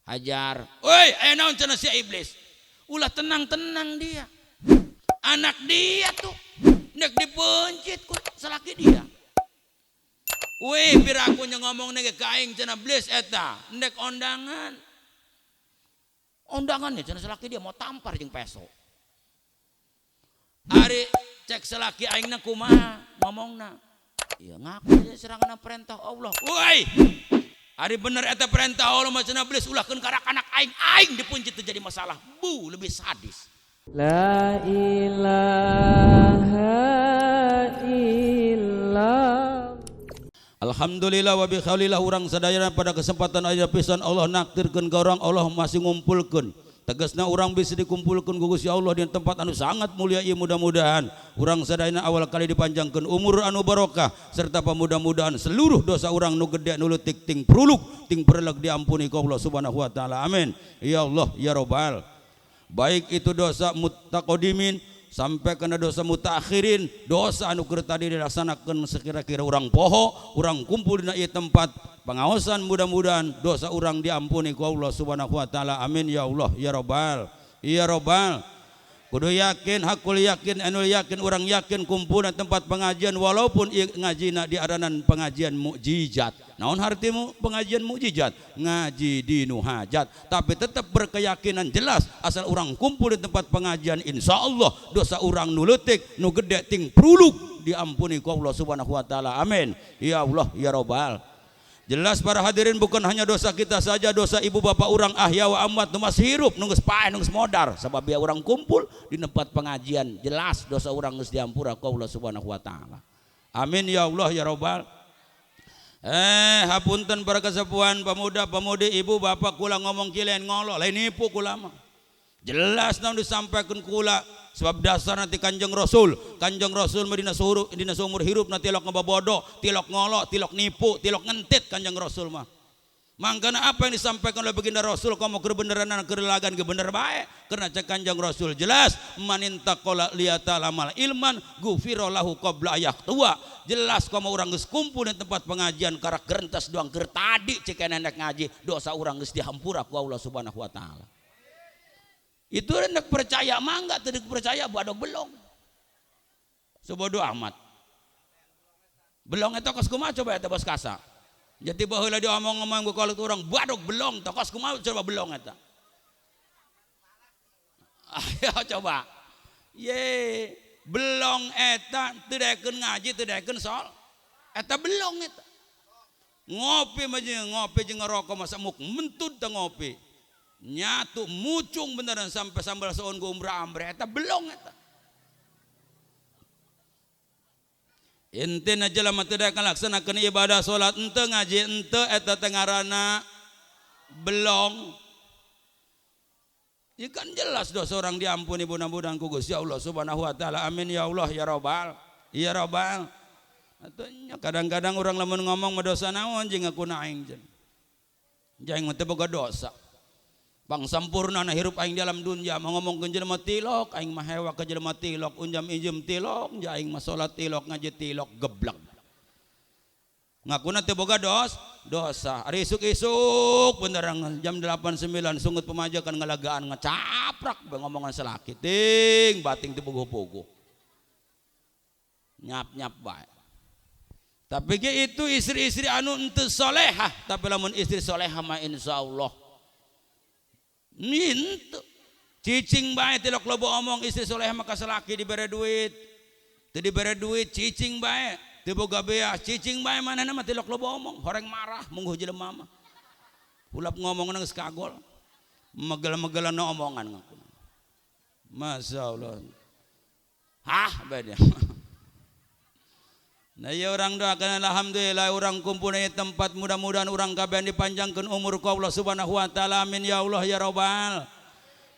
hajar. Woi, ayo naon cenah si iblis. Ulah tenang-tenang dia. Anak dia tuh nek dipencit ku salaki dia. Weh, pirakunya ngomong nege ka aing cenah iblis eta, nek ondangan. Ondangannya cenah salaki dia mau tampar jeung peso. Ari cek salaki aingna kumaha ngomongna. Ya ngaku serangan perintah Allah. Woi, ari bener eta perintah Allah mah cenah iblis ulahkeun ka anak aing dipencit teu jadi masalah. Bu, lebih sadis. La ilaha illallah. Alhamdulillah wa bihamdillah urang sadayana pada kesempatan aya pisan Allah naktirkeun ka urang Allah masih ngumpulkeun. Tegasna urang bisa dikumpulkeun ku Gusti Allah di tempat anu sangat mulia ieu mudah-mudahan urang sadayana awal kali dipanjangkeun umur anu barokah serta mudah-mudahan seluruh dosa urang nu gede nu leutik ting pruluk ting perleg diampuni ku Allah Subhanahu wa taala. Amin. Ya Allah ya Rabbal. Baik itu dosa mutaqaddimin sampai kena dosa mutakhirin, dosa anu keur tadi dilaksanakeun sekira-kira urang poho, urang kumpul dina ieu tempat pengaosan mudah-mudahan dosa urang diampuni ku Allah Subhanahu wa taala. Amin ya Allah ya Rabbal. Ya Rabbal. Kudu yakin, hakul yakin, anu yakin, urang yakin kumpulna tempat pengajian walaupun ngajina di aranan pengajian mukjizat. Naon hartimu pengajian mukjizat? Ngaji dinu hajat, tapi tetap berkeyakinan jelas asal urang kumpul di tempat pengajian insyaallah dosa urang nu leutik nu gede ting pruluk diampuni ku Allah Subhanahu wa taala. Amin. Ya Allah ya Rabbal. Jelas para hadirin bukan hanya dosa kita saja, dosa ibu bapak orang ahya wa amwat nu masih hirup nu geus paeh nu geus modar sabab biar orang kumpul di tempat pengajian jelas dosa orang geus diampura ku Allah Subhanahu wa taala. Amin ya Allah ya Rabbal. Hapunten para kasepuhan pemuda pemudi ibu bapak kula ngomong kilen ngolo lain nipu kula mah. Jelas naon disampaikan kula sebab dasar nanti Kanjeng Rasul mah dina seumur hirup na tilok ngabobodo, tilok ngolo, tilok nipu, tilok ngentit Kanjeng Rasul mah. Mangkana apa yang disampaikan oleh baginda Rasul kamu keur beneran keur lagan ge bener bae karena cek Kanjeng Rasul jelas manintaqala liyatalamal ilman ghufira lahu qabla ayaqtua. Jelas kamu urang geus kumpul di tempat pengajian karak gerentas doang keur tadi cek nenek ngaji dosa urang geus dihampura ku Allah Subhanahu wa taala. Itu hendak percaya mangga teu percaya badog belong. Sebodoh amat. Belong eta kos kumaha coba eta bos kasa. Jadi baheula diomong-omong ku kalut urang badog belong teh kos kumaha coba belong eta. Ayo coba. Ye, belong eta teu daekeun ngaji teu daekeun sol. Eta belong eta. Ngopi mah ngopi jeung ngerokok masa muk mentut teh ngopi. Nyatu mucung beneran sampai sambal soon ku umrah ambre eta belong eta. Intina jelema teu daek ngalaksanakeun ibadah salat henteu ngaji henteu eta teh ngaranna belong. Ieu kan jelas dosa orang diampuni mudah-mudahan ku Gusti Allah Subhanahu wa taala. Amin ya Allah ya Rabbal. Ya Rabbal. Atunya kadang-kadang orang lamun ngomong mah dosa naon jeung ngakuna aing jeung. Jeung teu boga dosa. Bang sampurna na hirup aing dalam dunya mah ngomongkeun jelema tilok aing mah hewa ka jelema tilok unjam injem tilok ja aing mah salat tilok ngaji tilok geblek ngakuna teu boga dosa ari isuk-isuk beneran jam 8-9 sungut pemajakan ngalagaan ngacaprak ngomongan salaki ting bating teu puguh-puguh nyap-nyap bae tapi ge itu istri-istri anu henteu solehah tapi lamun istri solehah mah insyaallah mintu cicing bae tilok lobo omong istri soleh maka salaki dibere duit teu dibere duit cicing bae teu boga beas cicing bae manehna mah tilok lobo omong horeng marah mungguh jelema mah ulap ngomongna geus kagol megel-megelan omongan ngaku masyaallah beda. Nah ya orang doakan alhamdulillah orang kumpul di tempat mudah-mudahan orang kabeh dipanjangkan umur ku Allah Subhanahu wa taala. Amin ya Allah ya Rabbal.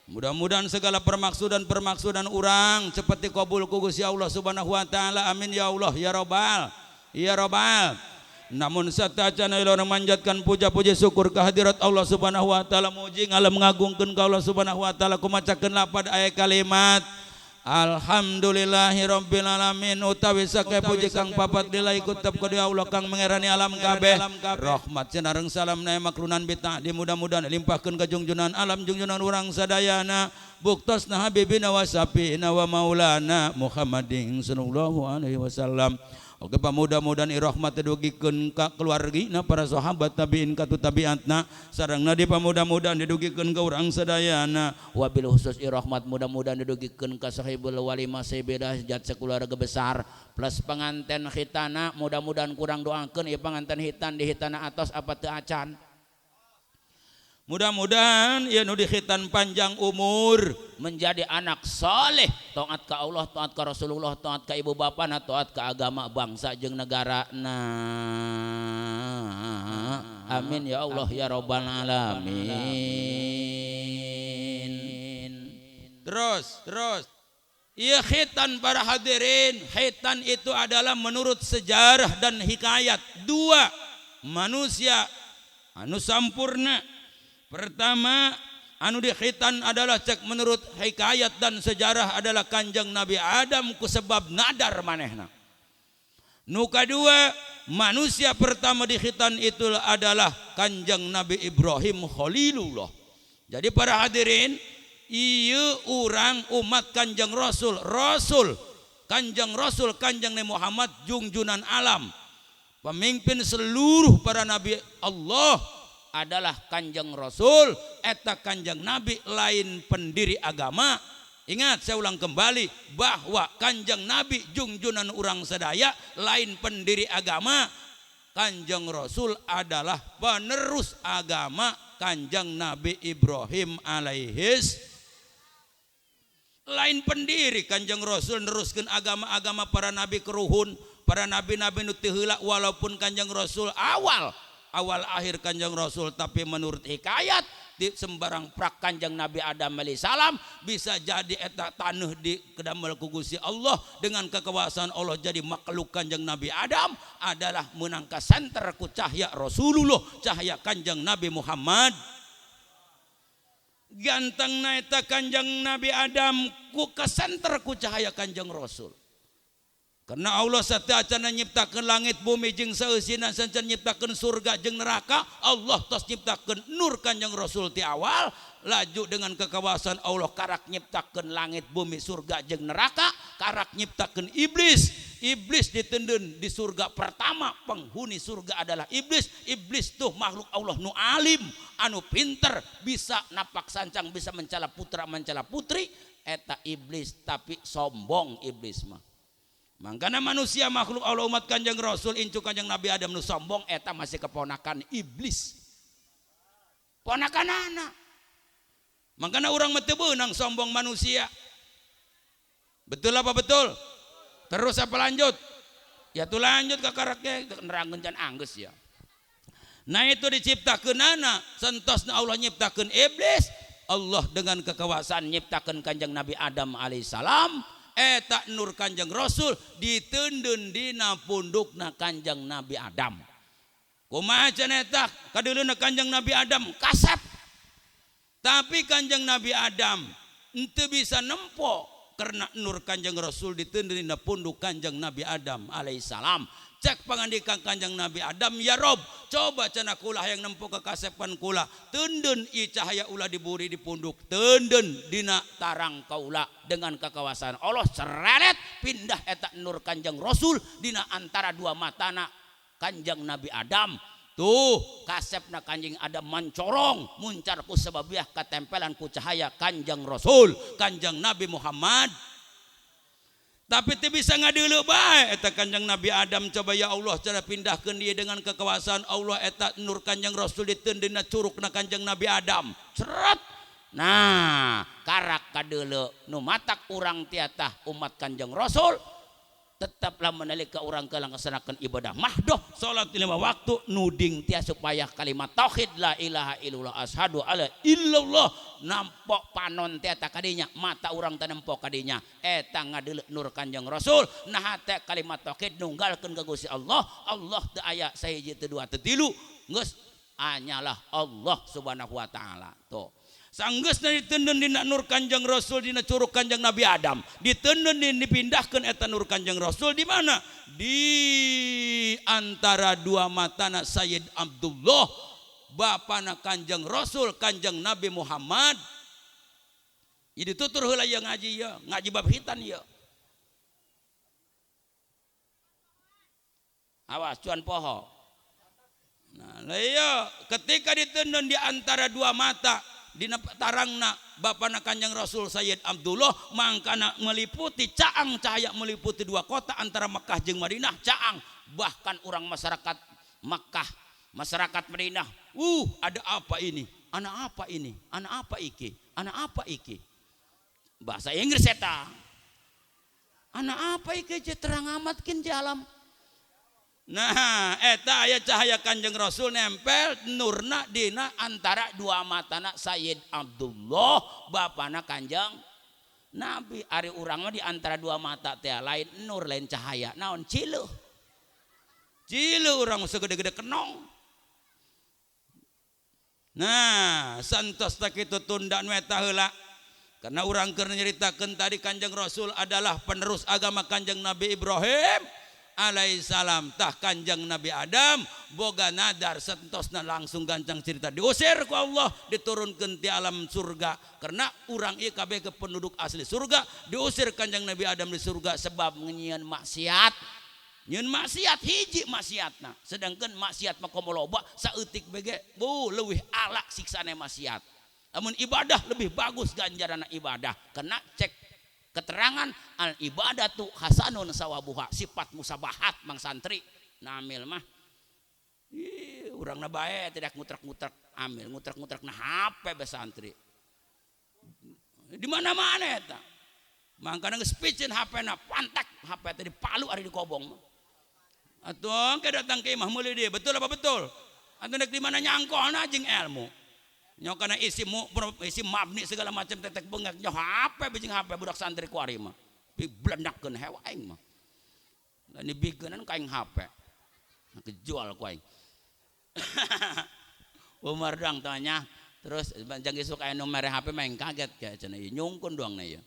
Mudah-mudahan segala permaksudan orang cepat dikabul ku Gusti Allah Subhanahu wa taala. Amin ya Allah ya Rabbal. Ya Rabbal. Namun satacana ila manjatkan puja-puji syukur kehadirat Allah Subhanahu wa taala muji ngalam ngagungkeun ka Allah Subhanahu wa taala kumacakeun lapad aya kalimat Alhamdulillahirabbil alamin utawi sake puji kang papat dilai kutub ku Allah kang mengerani alam kabeh rahmat cenareng salam na makrunan bita di mudah-mudahan limpahkeun ka junjunan alam junjunan urang sadayana buktosna habibina wa syafiina wa maulana Muhammadin sallallahu alaihi wasallam. Oke mudah-mudahan irahmat didugikeun ka keluargina para sahabat tabiin katu tabiatna sarengna di pamudah-mudahan didugikeun ka urang sadayana wabil khusus irahmat mudah-mudahan didugikeun ka sahibul walimah sayyida jat sakeluarga besar plus penganten hitana mudah-mudahan kurang doakeun ieu penganten hitan di hitana atos apa teu acan. Mudah-mudahan ya nu dikhitan panjang umur menjadi anak saleh taat ka Allah taat ka Rasulullah taat ka ibu bapana taat ka agama bangsa jeung negara amin ya Allah ya rabbal alamin. Terus ya khitan para hadirin, khitan itu adalah menurut sejarah dan hikayat dua manusia anu sampurna. Pertama anu dikhitan adalah cek menurut hikayat dan sejarah adalah Kanjeng Nabi Adam ku sebab nadar manehna. Nu kadua manusia pertama dikhitan itu adalah Kanjeng Nabi Ibrahim Khalilullah. Jadi para hadirin ieu urang umat Kanjeng Rasul Kanjeng Rasul Kanjeng Nabi Muhammad junjunan alam pemimpin seluruh para nabi Allah adalah Kanjeng Rasul eta Kanjeng Nabi lain pendiri agama. Ingat saya ulang kembali bahwa Kanjeng Nabi junjunan urang sadaya lain pendiri agama. Kanjeng Rasul adalah penerus agama Kanjeng Nabi Ibrahim alaihis lain pendiri. Kanjeng Rasul neruskeun agama-agama para nabi keruhun para nabi-nabi nu teu heula walaupun Kanjeng Rasul awal akhir Kanjeng Rasul tapi menurut hikayat di sembarang prak Kanjeng Nabi Adam alaihissalam bisa jadi eta taneuh di kedamel ku Gusti Allah dengan kekuasaan Allah jadi makhluk Kanjeng Nabi Adam adalah meunang ka senter ku cahya Rasulullah cahya Kanjeng Nabi Muhammad. Gantengna eta Kanjeng Nabi Adam ku kasenter ku cahaya Kanjeng Rasul. Karena Allah sateacana nyiptakeun langit bumi jeung saeusina sancan nyiptakeun surga jeung neraka Allah tos nyiptakeun nur Kanjeng Rasul ti awal laju dengan kekuasaan Allah karak nyiptakeun langit bumi surga jeung neraka karak nyiptakeun iblis ditendeun di surga pertama penghuni surga adalah iblis tuh makhluk Allah nu alim anu pinter bisa napak sancang bisa mencela putra mencela putri eta iblis tapi sombong iblis mah. Mangkana manusia makhluk Allah umat Kanjeng Rasul incu Kanjeng Nabi Adam nu sombong eta masih keponakan iblis. Ponakanana. Mangkana urang mah teu beunang sombong manusia. Betul apa betul? Terus apa lanjut? Ya tuh lanjut ka karakter nerangkeun can anggeus ya. Nah itu diciptakeunana sentosna Allah nyiptakeun iblis, Allah dengan kekuasaan nyiptakeun Kanjeng Nabi Adam alaihissalam. Eta nur Kanjeng Rasul ditendeun dina pundukna Kanjeng Nabi Adam. Kumaha cenah eta kadeuleuna Kanjeng Nabi Adam kasep. Tapi Kanjeng Nabi Adam henteu bisa nempo karena nur Kanjeng Rasul ditendeun dina punduk Kanjeng Nabi Adam alaihissalam. Cek pangandikan Kanjeng Nabi Adam ya Rob coba cenah kula hayang nempo kekasepan kula tendeun ieu cahaya ulah diburi di punduk tendeun dina tarang kaula dengan kekuasaan Allah cereret pindah eta nur Kanjeng Rasul dina antara dua matana Kanjeng Nabi Adam tuh kasepna Kanjeng Adam mancorong muncar ku sababiah katempelan ku cahaya Kanjeng Rasul Kanjeng Nabi Muhammad. Tapi teu bisa ngadeuleu bae eta Kanjeng Nabi Adam coba ya Allah cara pindahkeun dia dengan kekuasaan Allah eta nur Kanjeng Rasul ditendeun dina curugna Kanjeng Nabi Adam. Ceret. Nah, karak kadeuleu nu matak urang tiatah umat Kanjeng Rasul tetaplah menalika urang ngalaksanakeun ibadah mahdoh salat 5 waktu nuding tia supaya kalimat tauhid la ilaha illallah asyhadu alla illallah nampok panon tiata kadinya mata urang teh nempo kadinya eta ngadeuleu nur Kanjeng Rasul nah teh kalimat tauhid nunggalkeun ka Gusti Allah Allah teu aya sahiji teu dua teu tilu geus hanyalah Allah subhanahu wa ta'ala. Tuh sanggeusna diteuneun dina nur Kanjeng Rasul dina curug Kanjeng Nabi Adam, diteuneun dipindahkeun eta nur Kanjeng Rasul di mana? Di antara dua matana Sayyid Abdullah bapana Kanjeng Rasul Kanjeng Nabi Muhammad. Jadi tutur heula ya ngaji ya, ngaji bab hitan ya. Awas cuan poho. Nah, iya ketika diteuneun di antara dua mata dina tarangna bapana Kanjeng Rasul Sayyid Abdullah mangkana meliputi caang cahaya meliputi dua kota antara Mekah jeung Madinah caang, bahkan orang masyarakat Mekah masyarakat Madinah ada apa ini, anak apa ini, anak apa iki, anak apa iki, bahasa Inggris eta anak apa iki terang amat kin jalam. Nah eta aya cahaya Kanjeng Rasul nempel nurna dina antara dua matana Sayyid Abdullah bapana Kanjeng Nabi. Ari urang mah di antara dua mata teh lain nur lain cahaya naon cileuh urang segede-gede kenong. Nah santos tak kitu tunda nu eta heula karena urang keur nyaritakeun tadi Kanjeng Rasul adalah penerus agama Kanjeng Nabi Ibrahim alaihissalam. Tah Kanjeng Nabi Adam boga nadar sentosna langsung gancang cerita diusir ku Allah diturunkeun ti alam surga karena urang ieu kabeh ke penduduk asli surga diusir Kanjeng Nabi Adam di surga sebab nyieun maksiat. Nyieun maksiat hiji maksiatna sedangkan maksiat mah komo loba saeutik bege leuwih alak siksana maksiat. Namun ibadah lebih bagus ganjaran ibadah karena cek keterangan al ibadatu hasanun sawabuha sifat musabahat mang santri namil mah urang na bae tidak ngutrak-ngutrak amil ngutrak-ngutrak na HP be santri di mana-mana eta mangkana geus picen HP na pantak HP teh dipalu ari di kobong atuh ke datang ke imah meuli dia betul apa betul atuh nek di mana nyangkolna jeung ilmu nyokana isi mabni segala macam tetek bengak nyo HP bijing HP budak santri kuari mah blendakeun hewa aing mah dan dibikeun ka aing HP kejual ku aing Umar doang tanya terus jang isuk aya nu mere HP main kaget kayak cenah ieu nyungkun doang na ieu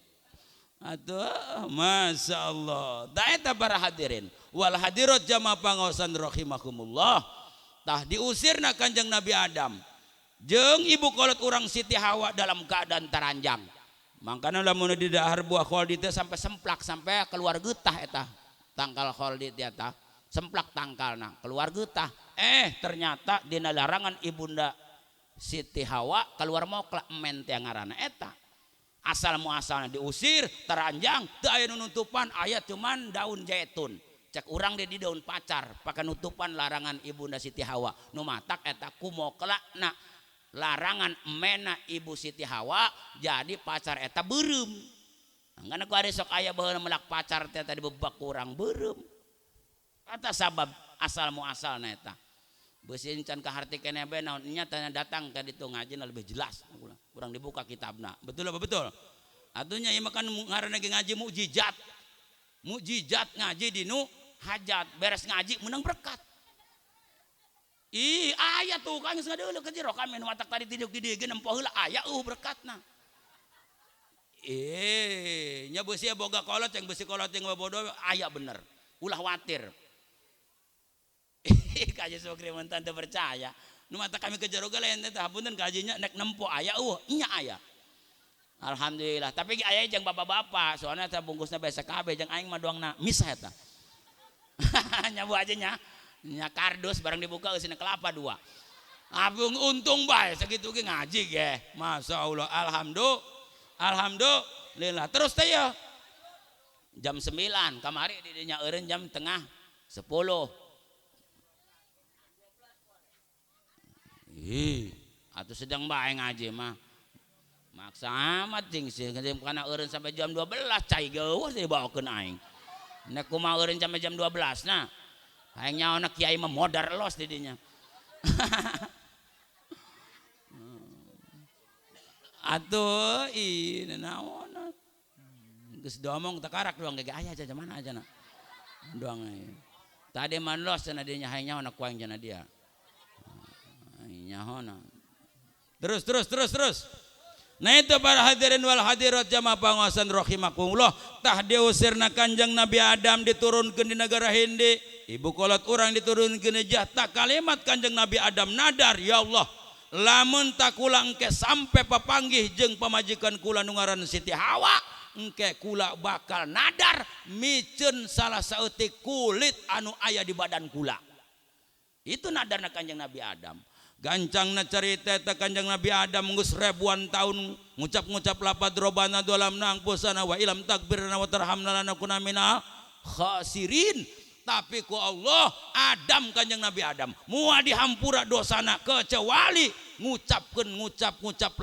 atuh masyaallah da eta para hadirin wal hadirat jamaah pangaosan rahimakumullah tah diusirna Kanjeng Nabi Adam jeung ibu kolot urang Siti Hawa dalam keadaan teranjang. Makana lamun di dahar buah kholdi teh sampai semplak sampai keluar getah eta. Tangkal kholdi teh eta semplak tangkalna keluar getah. Ternyata dina larangan ibunda Siti Hawa keluar mokla emen teh ngaranna eta. Asal muasalna diusir teranjang teu aya nunutupan aya cuman daun zaitun. Cek urang di daun pacar pakai nutupan larangan ibunda Siti Hawa. Nu matak eta kumoklana larangan mena ibu Siti Hawa jadi pacar eta beureum. Angana ku ari sok aya baheula melak pacar teh tadi bebak kurang beureum. Eta sabab asal muasalna eta. Beusin can kahartikeun bae naon nya tanya datang ka ditu ngajina lebih jelas. Urang dibuka kitabna. Betul apa betul? Atunya ieu mah kan ngaranna ge ngaji mukjizat. Mukjizat ngaji dinu hajat beres ngaji menang berkat. Aya tuh kan geus ngadeuleuh ka jero kami nu matak tadi tiduk di dieu ge nempo heula aya berkatna. Nya beusi boga kolot yang beusi kolot yang bodoh aya bener. Ulah watir. Kaji sokri mun teu percaya. Nu matak kami ke jero ge lain teh hapunten kajinya nek nempo aya nya aya. Alhamdulillah. Tapi aya jeung bapak-bapak soalnya teh bungkusna biasa kabeh jeung aing mah doangna misah eta. Nya bu aja nya. Nya kardus barang dibuka eusina kelapa dua. Abung untung bae sakitu ge ngaji ge. Masyaallah alhamdulillah. Terus teh ya. Jam 9 kamari di dinya eureun jam tengah 10. Atuh sedang bae ngaji mah. Maksa amat ting sih kana eureun sampai jam 12 cai geueuh dibawakeun aing. Nek kumaha eureun sampai jam 12 nah. Aing nyaona kiai mah modar los di dinya. Atuh ini naon. Geus domong takarak doang ge aya aja mana aja na. Doang. Tadi man los cenah dinya hayang nyaona ku aing cenah dia. Nyahona. Terus. Nah itu para hadirin wal hadirat jamaah pangaosan rahimakumullah, tah diusirna Kanjeng Nabi Adam diturunkeun di negara Hindi, ibu kolot urang diturunkeun di Jahta, kalimat Kanjeng Nabi Adam nadar, ya Allah lamun tak kula engke sampai papanggih jeung pamajikan kula nu ngaran Siti Hawa, engke kula bakal nadar miceun salah saeutik kulit anu aya di badan kula. Itu nadarna Kanjeng Nabi Adam. Gancangna carita eta Kanjeng Nabi Adam geus ribuan tahun ngucap-ngucap lapad robana dolamna angpusana wa ilam takbirna wa tarhamna lana kunna minal khasirin. Tapi ku Allah Adam Kanjeng Nabi Adam moal dihampura dosana kecuali ngucap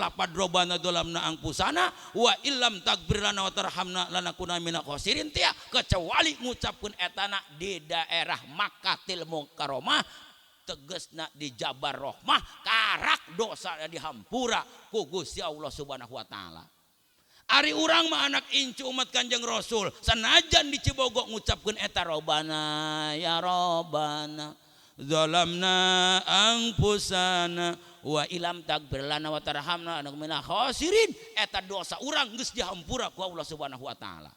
lapad robana dolamna angpusana wa ilam takbirna wa tarhamna lana kunna minal khasirin tia kecuali ngucapkeun etana di daerah Makkatil Mukarramah, tegesna di Jabar Rohmah, karak dosa dihampura ku Gusti Allah Subhanahu wa taala. Ari urang mah anak incu umat Kanjeng Rasul, sanajan di Cibogo ngucapkeun eta robana ya robana zalamna anfusana wa ilam takbir lana wa tarhamna lana minal khasirin, eta dosa urang geus dihampura ku Allah Subhanahu wa taala.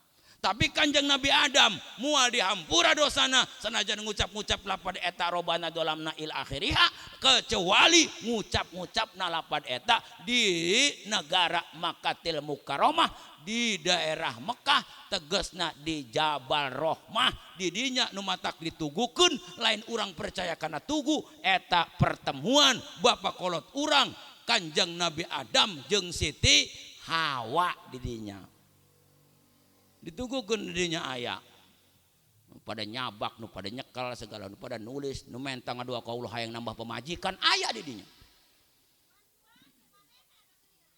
Tapi Kanjeng Nabi Adam moal dihampura dosana sanajan ngucap-ngucap lapad eta robana dolamna il akhiriha kecuali ngucap-ngucapna lapad eta di negara Makkatil Mukarramah, di daerah Mekah, tegesna di Jabal Rohmah, di dinya nu matak ditugukeun lain urang percaya kana tugu eta pertemuan bapak kolot urang Kanjeng Nabi Adam jeung Siti Hawa di dinya. Ditugukeun dinya aya pada nyabak nu pada nyekal segala nu pada nulis nu mentang ngadua ka Allah hayang nambah pemajikan aya di dinya.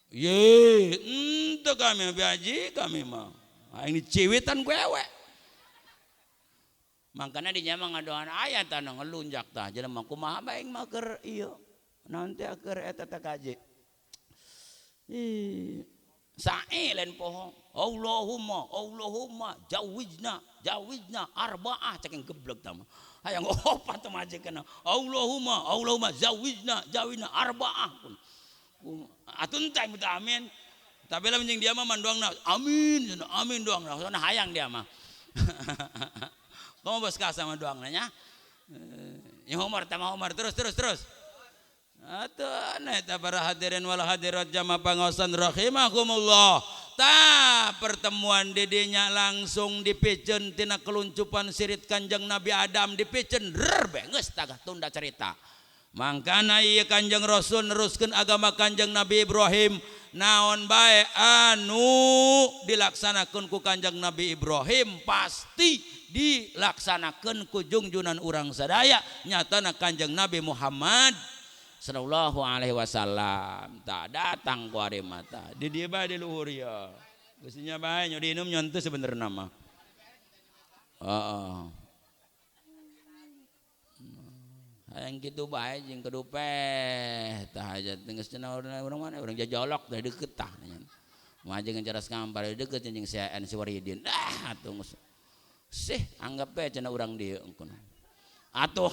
Ye ente kami biaji kami mah hayang diciwitan wewe. Makana dinya mah ngadoan aya tah ngelunjak tah jelema kumaha bae mah keur ieu nanti keur eta teh kaji. Sae lain pohon Allahumma jawijna arba'ah ceking geblek tama hayang opat teh majikan Allahumma jawijna arba'ah atun teh minta amin tapi lamun jeung dia mah mandoangna amin doangna soalna hayang dia mah komo bos ka sama doangna nya yang Umar terus atuh eta para hadirin wal hadirat jamaah pangaosan rahimakumullah. Ta pertemuan didinya langsung dipiceun tina keluncupan sirit Kanjeng Nabi Adam dipiceun rerbe geus tagah tunda cerita. Mangkana ieu Kanjeng Rasul neruskeun agama Kanjeng Nabi Ibrahim naon bae anu dilaksanakeun ku Kanjeng Nabi Ibrahim pasti dilaksanakeun ku junjunan urang sadaya nyatana Kanjeng Nabi Muhammad sallallahu alaihi wasallam tak datang ku ari mata di dieu bae di luhur ya geus nya bae nyo diinum nyon teh sebenarna mah heeh hayang kitu bae jeung kedupeh tah hajat geus cenah urang mana urang jajolok teh deukeut tah mah jeung caras ngampar deukeut jeung CN Siwaridin atuh geus sih anggap bae cenah urang dieu atuh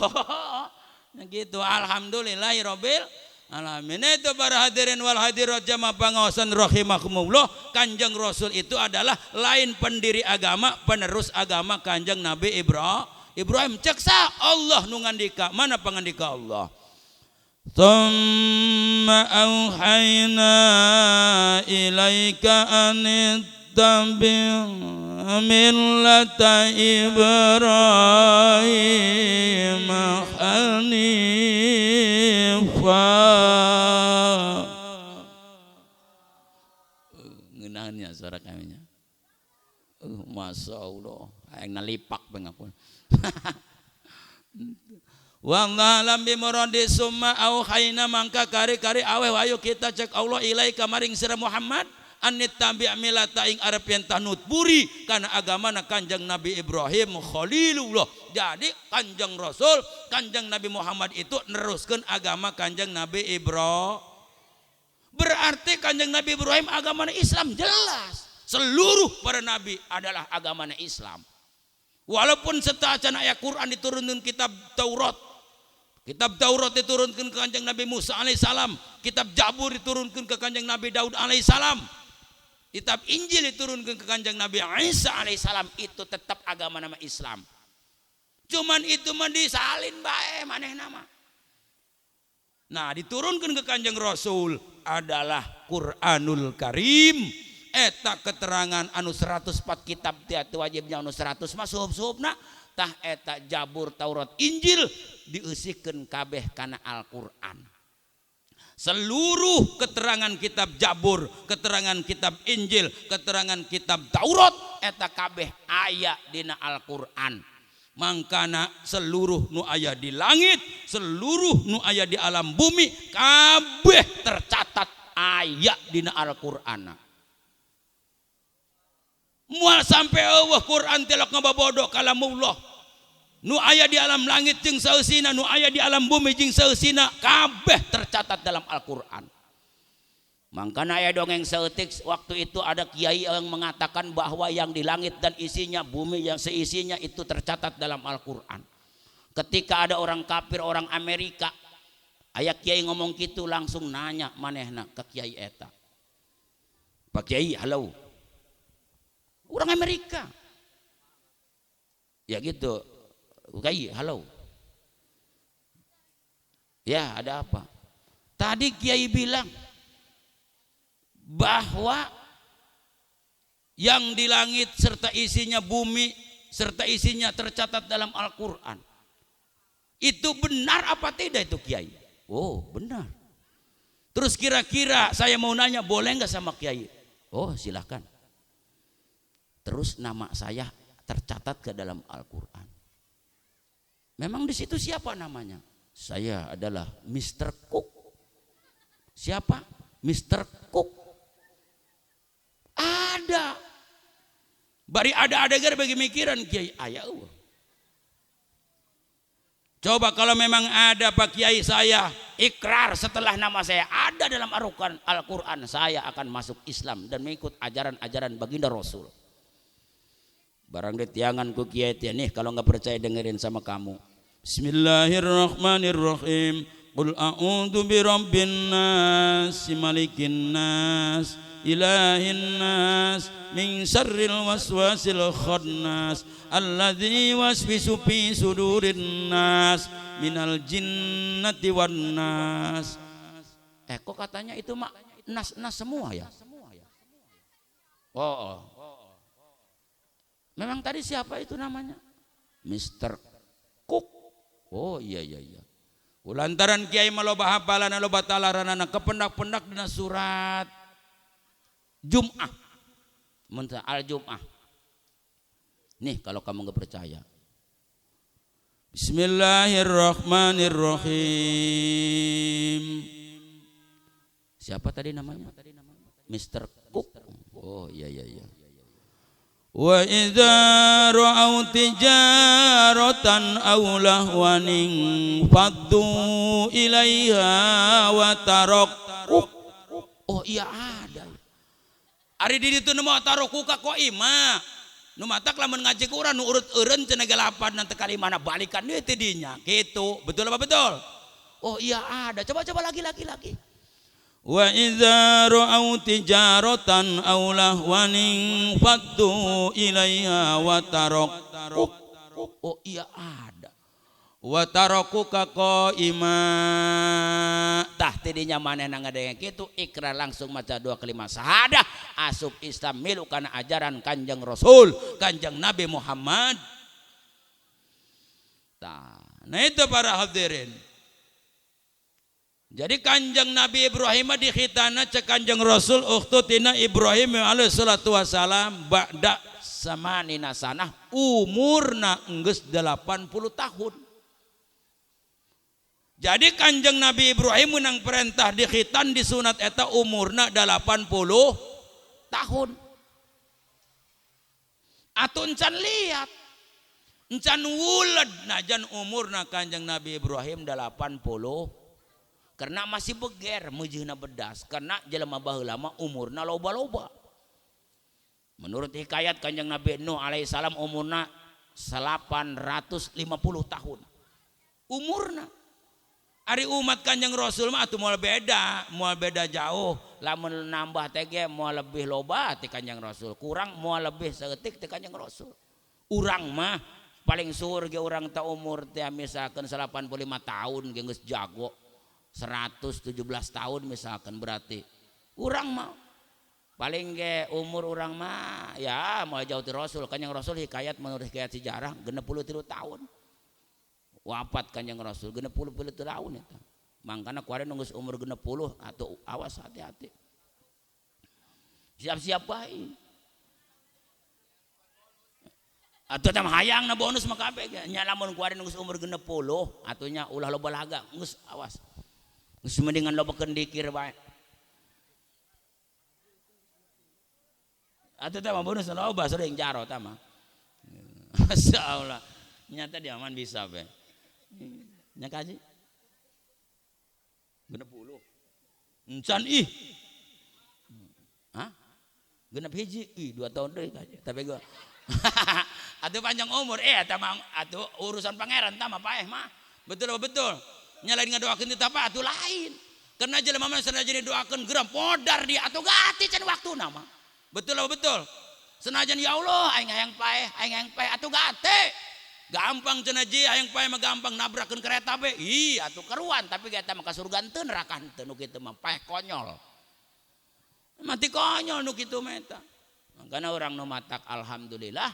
nah gitu alhamdulillahirabbil alamin. Itu para hadirin wal hadirat jamaah pangaosan rahimakumullah, Kanjeng Rasul itu adalah lain pendiri agama, penerus agama Kanjeng Nabi Ibrahim. Ceksa Allah nu ngandika, mana pangandika Allah? Tsumma auhayna ilaika anittabi' millata Ibrahim hanifa. Ngeunaheunnya suara kaminya. Masya Allah, hayang nalipak bengapun. Wallah lam bimuradi summa auhayna mangka kari-kari aweh ayo kita cek Allah ilaika maring sira Muhammad anit tabi' milata ing arep yen tanut buri kana agamana Kanjeng Nabi Ibrahim Khalilullah. Jadi Kanjeng Rasul Kanjeng Nabi Muhammad itu neruskeun agama Kanjeng Nabi Ibrahim. Berarti Kanjeng Nabi Ibrahim agamana Islam jelas. Seluruh para nabi adalah agamana Islam. Walaupun setelah aya Quran diturunkeun kitab Taurat Kitab Taurat diturunkan ke Kanjeng Nabi Musa alaihissalam, kitab Zabur diturunkan ke Kanjeng Nabi Daud alaihissalam, kitab Injil diturunkan ke Kanjeng Nabi Isa alaihissalam. Itu tetap agama nama Islam. Cuman itu mah disalin bae maneh nama. Nah, diturunkan ke Kanjeng Rasul adalah Quranul Karim. Eta keterangan anu 104 kitab tiatu wajibnya anu 100 mah suhub-suhubna tah eta Zabur, Taurat, Injil diusikeun kabeh kana Al-Qur'an. Seluruh keterangan kitab Zabur, keterangan kitab Injil, keterangan kitab Taurat eta kabeh aya dina Al-Qur'an. Mangkana seluruh nu aya di langit, seluruh nu aya di alam bumi kabeh tercatat aya dina Al-Qur'an. Mual sampai eueuh Quran telok ngababodo kalamullah. Nu aya di alam langit jeung saeusina, nu aya di alam bumi jeung saeusina kabeh tercatat dalam Al-Qur'an. Mangkana aya dongeng saeutik waktu itu ada kiai yang mengatakan bahwa yang di langit dan isinya, bumi yang seisinya itu tercatat dalam Al-Qur'an. Ketika ada orang kafir, orang Amerika, aya kiai ngomong gitu langsung nanya manehna ke kiai eta. Pak Kiai, halo. Orang Amerika. Ya gitu. Kiai, halo. Ya, ada apa? Tadi Kiai bilang bahwa yang di langit serta isinya bumi serta isinya tercatat dalam Al-Qur'an. Itu benar apa tidak itu Kiai? Oh, benar. Terus kira-kira saya mau nanya, boleh nggak sama Kiai? Oh, silakan. Terus nama saya tercatat ke dalam Al-Qur'an. Memang di situ siapa namanya? Saya adalah Mr. Cook. Siapa? Mr. Cook. Ada. Bari ada gara bagi mikiran Kiai aya eueuh. Coba kalau memang ada Pak Kiai, saya ikrar setelah nama saya ada dalam Al-Qur'an, saya akan masuk Islam dan mengikut ajaran-ajaran baginda Rasul. Barang ditiangan ku Kiai nih, kalau nggak percaya dengerin sama kamu. Bismillahirrahmanirrahim. Qul a'udzu birabbin nas, malikin nas, ilahin nas, min syarril waswasil khannas, alladzi waswisu fi sudurin nas, minal jinnati wan nas. Kok katanya itu mak nas semua ya? Oh. Memang tadi siapa itu namanya? Mr. Cook. Oh iya. Ulantaran Kiai maloba hafalan loba talaranana kependak-pendak dina surat Jum'ah. Al-Jum'ah. Nih kalau kamu nggak percaya. Bismillahirrahmanirrahim. Siapa tadi namanya? Mr. Cook. Oh iya. Wa idza ra'au tijaratan aw lahwan faddu ilaiha wa tarakuk. Oh iya ada. Ari di ditu nu mah tarakuk ka ima. Nu matak lamun ngaji Quran nu urut eureun cenah galapan nanti kalimana balikan deui teh dinya. Gitu. Betul apa betul? Oh iya ada. Coba lagi. Wa idza ra'au tijaratan aw lahwan faddu ilaiha wa tarakuk. Oh iya ada. Wa tarakuka qaima. Tah tidinya manehna ngadenge kitu ikrar langsung maca dua kalimat syahadah asup Islam milu kana ajaran Kanjeng Rasul, Kanjeng Nabi Muhammad. Nah itu para hadirin. Jadi Kanjeng Nabi Ibrahim dikhitana cek Kanjeng Rasul ukhtutina Ibrahim alaihi salatu wasalam ba'da samanina sanah umurna enggeus 80 tahun. Jadi Kanjeng Nabi Ibrahim menang perintah dikhitan disunat eta umurna 80 tahun. Atuh encan lihat encan wulad najan umurna Kanjeng Nabi Ibrahim 80 karena masih beger mujihna bedas karena jelema baheula mah umurna loba-loba. Menurut hikayat Kanjeng Nabi Nuh alaihissalam umurna 850 tahun umurna. Ari umat Kanjeng Rasul mah atuh moal beda jauh. Lamun nambah teh moal lebih loba ti Kanjeng Rasul, kurang moal lebih saeutik ti Kanjeng Rasul. Urang mah paling suur ge urang teh umur teh misalkan 85 tahun ge geus jago. 117 tahun misalkan berarti urang mah paling ge umur urang mah ya moal jauh ti Rasul. Kanjeng Rasul hikayat menurut hikayat sejarah 63 tahun. Wafat Kanjeng Rasul 60 tahun eta. Mangkana kuare nunggu umur 60 atau awas hati-hati. Siap-siap bae. Atuh teh hayangna bonus mah kabeh nya lamun kuare nunggu umur 60 atunya ulah loba laga geus awas. Geus mendingan lobakeun dikir bae. Atuh teh mah bonus loba sering jaro tah mah. Masyaallah. Nyata dia aman bisa bae. Nya kaji 60 encan ih hah genep hiji ih 2 tahun deui kaji tapi gua atuh panjang umur eta mah atuh urusan pangeran tah mah paeh mah betul nya lain ngadoakeun teh apa atuh lain karena jelema mah sanajan didoakeun geram modar dia atuh gati can waktuna mah betul senajan ya Allah aing hayang paeh atuh gate gampang cenah ji hayang paeh mah gampang nabrakeun kereta be ih atuh karuan tapi eta mah ka surga henteu neraka henteu nu kitu mah paeh konyol mati konyol nu kitu mah eta makana urang nu matak alhamdulillah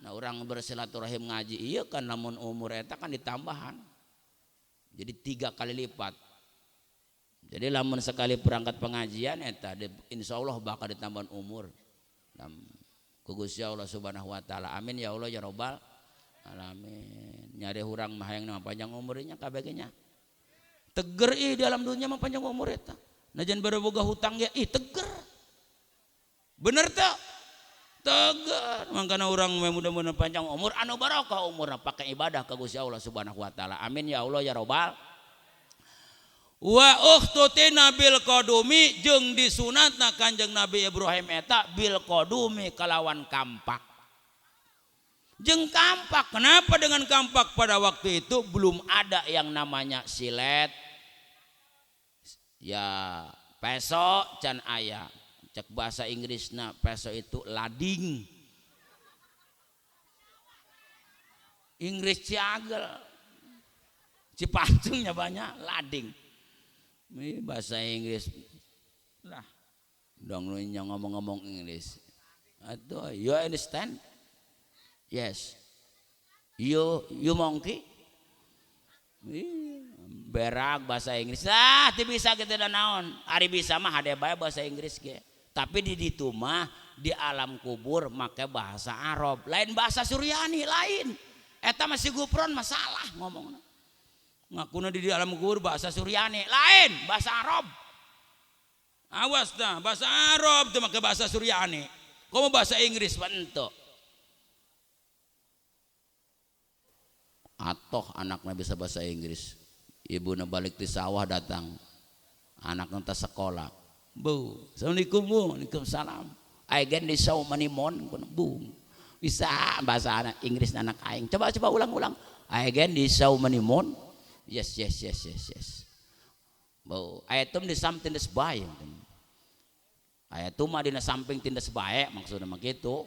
nah urang bersilaturahim ngaji ieu kan lamun umur eta kan ditambahan jadi 3 kali lipat jadi lamun sekali berangkat pengajian eta insyaallah bakal ditambahan umur ku Gusti Allah Subhanahu wa taala amin ya Allah ya robbal alamin nyari hurang mah hayang nama panjang umurnya kabeh nya teger ih di alam dunia mah panjang umur eta najan baru boga hutang ya ih teger bener teh teger mangkana urang mudah-mudahan panjang umur anu barokah umurna pake ibadah ka Gusti Allah Subhanahu wa taala amin ya Allah ya robbal wa ukhtutina bil qadumi jeung disunatna Kanjeng Nabi Ibrahim eta bil qadumi kalawan kampak jeung kampak. Kenapa dengan kampak? Pada waktu itu belum ada yang namanya silet ya peso can aya cek bahasa Inggrisna peso itu lading Inggris ciagel cipatungnya banyak lading ini bahasa Inggris lah dong lu ngomong-ngomong Inggris atau you understand. Yes, you monkey, berak bahasa Inggris lah, tidak bisa kita dan naon. Ari bisa mah ada bae bahasa Inggris ge. Tapi di ditu mah di alam kubur make bahasa Arab, lain bahasa Suryani lain. Eta masih gupron masalah ngomong. Ngakuna di alam kubur bahasa Suryani lain bahasa Arab. Awas dah bahasa Arab tu make bahasa Suryani. Kamu bahasa Inggris bentuk. Atoh anaknya bisa bahasa Inggris ibu balik di sawah datang anaknya tak sekolah bu assalamualaikum bu waalaikumsalam agen di saw manimon bu bisa bahasa anak Inggris anak aing coba ulang agen di saw manimon yes bu ayatum di samping tindas bae ayatum mah dina samping tindas bae maksudnya mah gitu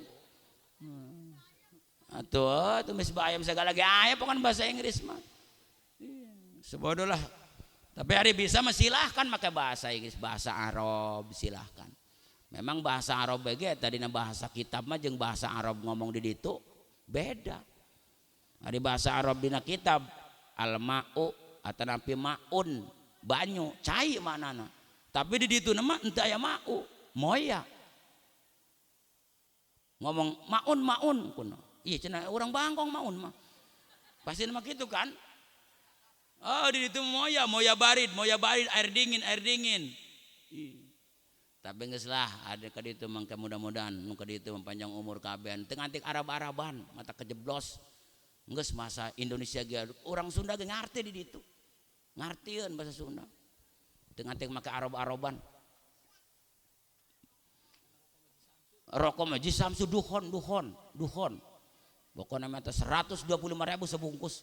atuh tumis bayam segala gaya pokoknya bahasa Inggris mah sebodoh lah tapi hari bisa mah silahkan pakai bahasa Inggris bahasa Arab silahkan memang bahasa Arab bege tadi bahasa kitab mah jeung bahasa Arab ngomong di ditu beda hari bahasa Arab dina kitab al-ma'u atanapi ma'un banyu cai manana tapi di ditu nama ente aya ma'u moya ngomong ma'un kuno iya cenah orang Bangkong maun mah pasti nama gitu kan oh di itu moya barid air dingin tapi geus lah ada ka ditu mangke mudah-mudahan nu ka ditu panjang umur kabeh teu ngantik Arab-Araban mata kejeblos geus masa Indonesia ge urang Sunda ge ngarti di ditu ngartieun bahasa Sunda teu ngantik make Arab-Araban rokok mah jisamsu duhon pokoknya mah 125.000 sebungkus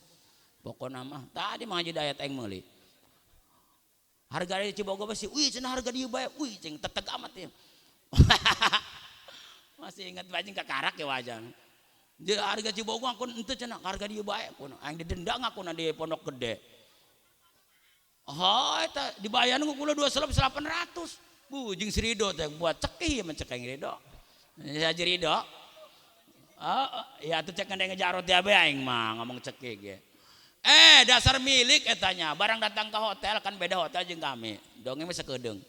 pokoknya mah tadi mah jadi ayat aing meuli Harga di Cibogo masih, wih cenah harga dia bae, wih cing teteg amat ya. Masih ingat bajing kakarak ya wajan. Di harga Cibogo aku ente cenah harga dia bae kun. Ang didendang aku di Pondok Gede. Oh eta dibayar ku kula 2.800. Jeung si Ridho teh buat cekih mencekeng Ridho. Ya Ridho. Ya tuh cek ngandeng ngejarot ya be aing mah ngomong cekih ge. Dasar milik etanya, barang datang ke hotel kan beda hotel jeung kami. Dongeng mah sakedeung.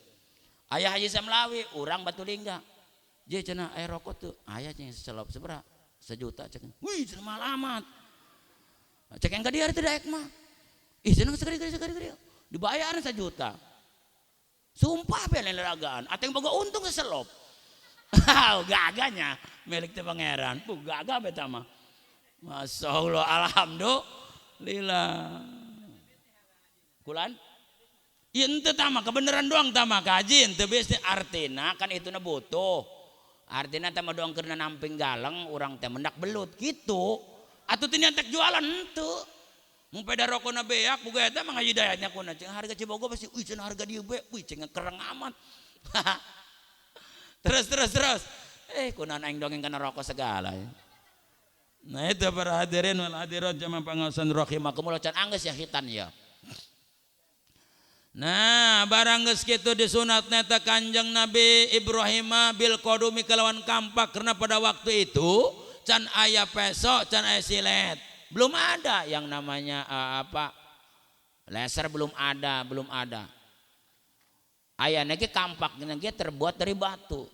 Aya Haji Samlawi, urang Batulingga. Je cenah aya rokok tuh, aya cenah selop sabaraha? 1 juta cek. Wih, cenah malamat. Cek engka dieu teh daek mah. Ih cenah segede. Dibayar 1 juta. Sumpah be lain leragaan, ateng boga untung seselop. Gaganya milik teh pangeran. Gagah beta mah. Masyaallah, alhamdulillah. Kulan? Ieu henteu tah mah kebenaran doang tah mah kaji henteu biasanya artina kan ituna butuh. Artina teh mah doang keur namping galeng urang teh mendak belut kitu. Atuh teu nyantek jualan henteu. Mun peda rokona beak boga eta mah hidayahnya kuna cing harga Cibogo pasti cenah harga dieu be, cing kereng amat. Terus. Kunaon aing dongeng kana rokok segala ya. Nah itu para hadirin wal hadirat jamaah pangaosan rahimakumullah can anggeus ya hitan ya. Nah barang geus kitu disunatna eta Kanjeng Nabi Ibrahim bil qadumi kalawan kampak karena pada waktu itu can aya peso, can aya silet. Belum ada yang namanya laser belum ada. Aya ge kampak ge terbuat dari batu.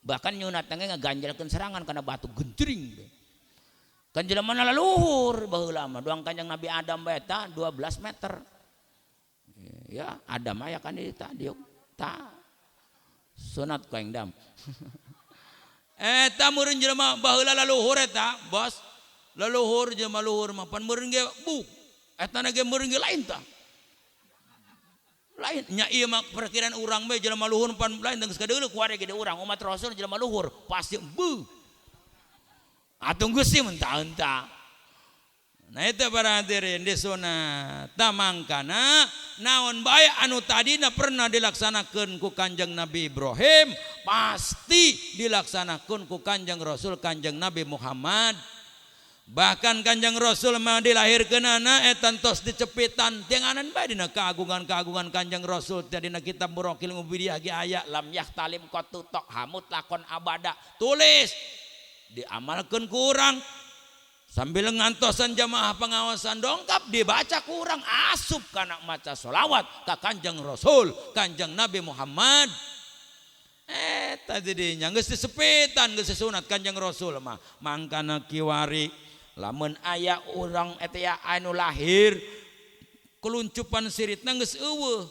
Bahkan nyunatna ge ngaganjalkeun serangan karena batu genjring. Kan jelema leluhur baheula mah doang Kanjeng Nabi Adam bae eta 12 meter. Ya, Adam aya kan eta diuk ta. Sunat ku engdam. Eta meureun jelema baheula leluhur eta, Bos. Leluhur jelema leluhur mah pan meureun ge buk. Eta ge meureun ge lain tah. Lain nya ieu mah perkiraan urang bae jelema luhur pan lain geus kadeuleu ku wareg ge urang umat Rasul jelema luhur pasti beuh. Atuh geus sih mentah-entah. Nah itu para hadirin disunat tamangkana naon bae anu tadina pernah dilaksanakeun ku Kanjeng Nabi Ibrahim pasti dilaksanakeun ku Kanjeng Rasul Kanjeng Nabi Muhammad. Bahkan Kanjeng Rasul mah dilahirkeunana eta tos dicepitan tianganan bae dina keagungan-keagungan Kanjeng Rasul dina kitab Buraqil Mubidiyah ge aya lam yahtalim qatu tok hamut lakon abada tulis diamalkeun ku urang sambil ngantosan jamaah pengawasan dongkap dibaca ku urang asup kana maca sholawat ka Kanjeng Rasul Kanjeng Nabi Muhammad. Eta jadinya geus disepitan geus disunat Kanjeng Rasul mah mangkana kiwari lamun aya urang eta ya anu lahir keluncupan siritna geus eueuh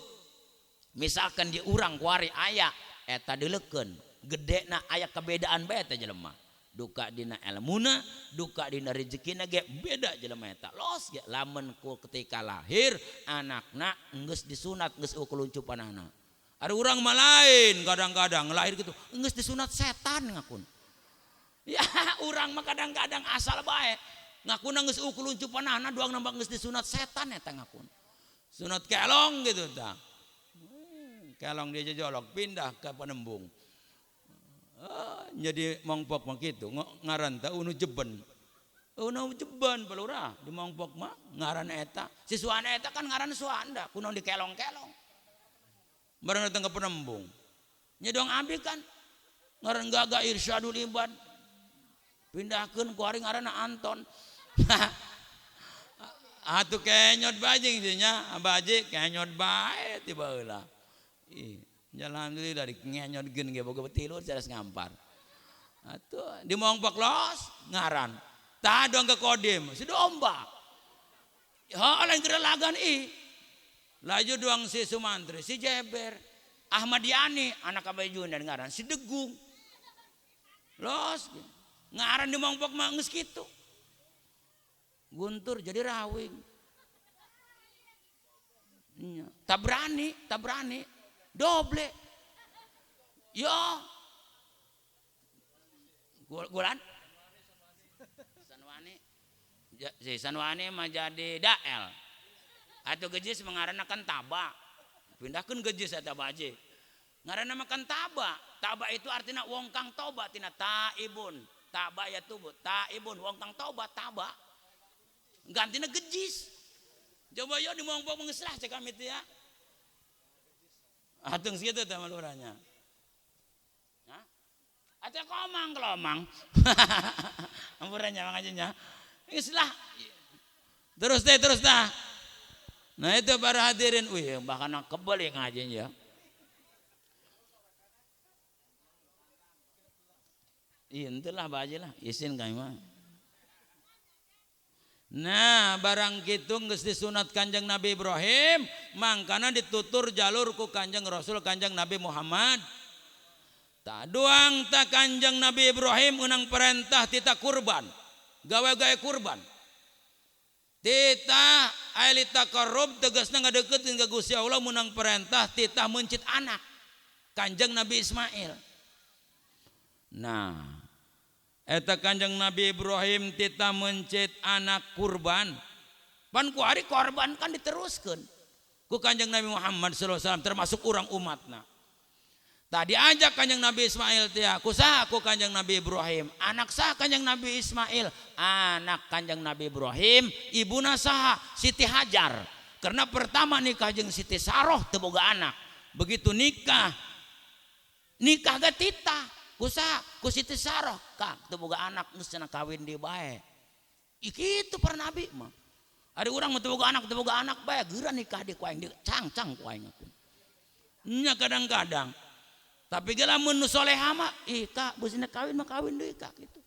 misalkan di urang kuari aya eta dileukeun gedena aya kabedaan bae eta jelema duka dina ilmuna duka dina rezekina ge beda jelema eta los ge lamun ku ketika lahir anakna geus disunat geus eueuh keluncupanana. Ada urang mah lain kadang-kadang lahir gitu geus disunat setan ngakun. Ya urang mah kadang-kadang asal bae ngakuna geus eueuh keluncupanana doang nambah geus disunat setan eta ngakun. Sunat kelong gitu tah. Kelong dia jolok pindah ke Penembung. Jadi mongpok mah kitu ngaran teh unu jeben. Unu jeben balura di mongpok mah ngaran eta. Siswana eta kan ngaran Suanda kunaon di kelong-kelong. Barang datang ke Penembung. Nya dong abi kan ngaran Gaga Irsyadul Ibad. Pindahkeun ku ari ngaranna Anton. Atuh kenyot bajing nya baje kenyot bae tiba heula. Ih, jalan deui dari ngenyotkeun ge boga betilur cadas ngampar. Atuh di mongpok los ngaran. Tah dong ke Kodim, si domba. Ha lain gerelagan ih. Laju doang si Sumantri, si Jeber, Ahmad Yani, anak Abah Jundan ngaran, si Degung, los, ngaran di mongpok mah geus kitu. Guntur jadi Rawing, Tabrani, Doble, yo, Gulan, Sanwani mah jadi Dael. Atau gejis mengaranakan Taba pindahkeun gejis eta baje. Ngaranna makan taba. Taba itu artinya wong kang tobat tina taibun. Taba ya tubuh, taibun wong kang tobat taba. Gantina gejis. Coba yo di mongpok mengeslah cek kami teh ya. Atung situ teh maluranya. Hah? Ate komang kelomang. Ampuranya mangajanya. Islah. Terus dah. Nah itu para hadirin, wih bahkan kebal yang ngajinya. Iya itulah bajilah, isin kami mah. Nah barang kitu geus disunat Kanjeng Nabi Ibrahim, mangkana ditutur jalur ku Kanjeng Rasul Kanjeng Nabi Muhammad. Tak doang tak Kanjeng Nabi Ibrahim unang perintah tita kurban, gawe-gawe kurban. Tita ailita karub tegasna ngadeukeutin ka Gusti Allah menang perintah tita mencit anak Kanjeng Nabi Ismail. Nah, eta Kanjeng Nabi Ibrahim tita mencit anak kurban. Pan ku hari korban kan diteruskeun ku Kanjeng Nabi Muhammad sallallahu alaihi wasallam termasuk urang umatna. Tadi ajak Kanjeng Nabi Ismail teh kusaha ku Kanjeng Nabi Ibrahim. Anak saha Kanjeng Nabi Ismail? Anak Kanjeng Nabi Ibrahim, ibuna saha? Siti Hajar. Karena pertama nikah jeung Siti Saroh teu boga anak. Begitu nikah ge tita. Kusaha? Ku Siti Saroh kak teu boga anak geus cenah kawin di bae. Kitu para nabi mah. Ari urang mah teu boga anak bae geuran nikah di ku aing di cang-cang ku aing. Nya kadang-kadang tapi gila mun nu soleha mah kak beusina kawin mah kawin deui kak gitu.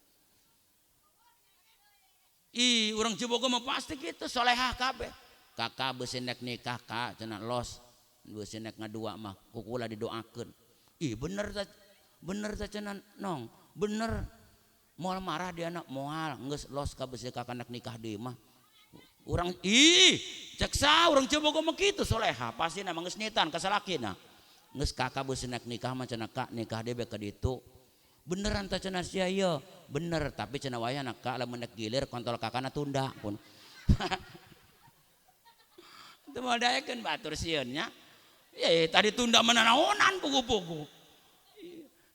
Urang Cibogo mah pasti gitu soleha kabeh. Kakak beusina nikah kak cenah los beusina ngadua mah kukula didoakeun. Bener ta cenah nong. Bener. Moal marah dia anak moal geus los ka beusina kakak nikah deui mah. Urang cek sa urang Cibogo mah kitu soleha pasti na geus nitan ka salakina. Nges kakak beusina nikah mah cenah kak nikah dia beka ditu beneran teh cenah sia ieu bener tapi cenah wayahna kak lamun nek gilir kontol kakana tunda pun teu moal daekeun batur sieun nya tadi tunda mana naonan pugu-pugu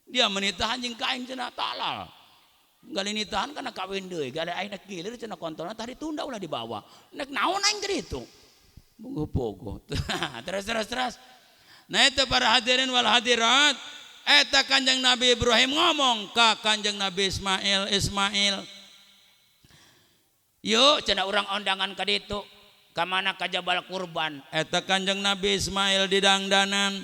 dia menitahan jeung kaing cenah talal gali nitahan kana kawin deui gali aing nek gilir cenah kontolna tadi tunda ulah dibawa nek naon aing teh ditu pugu-pugu terus nah itu para hadirin wal hadirat eta Kanjeng Nabi Ibrahim ngomong ka Kanjeng Nabi Ismail yuk cenah urang ondangan ka ditu ka mana ka Jabal Kurban eta Kanjeng Nabi Ismail didangdanan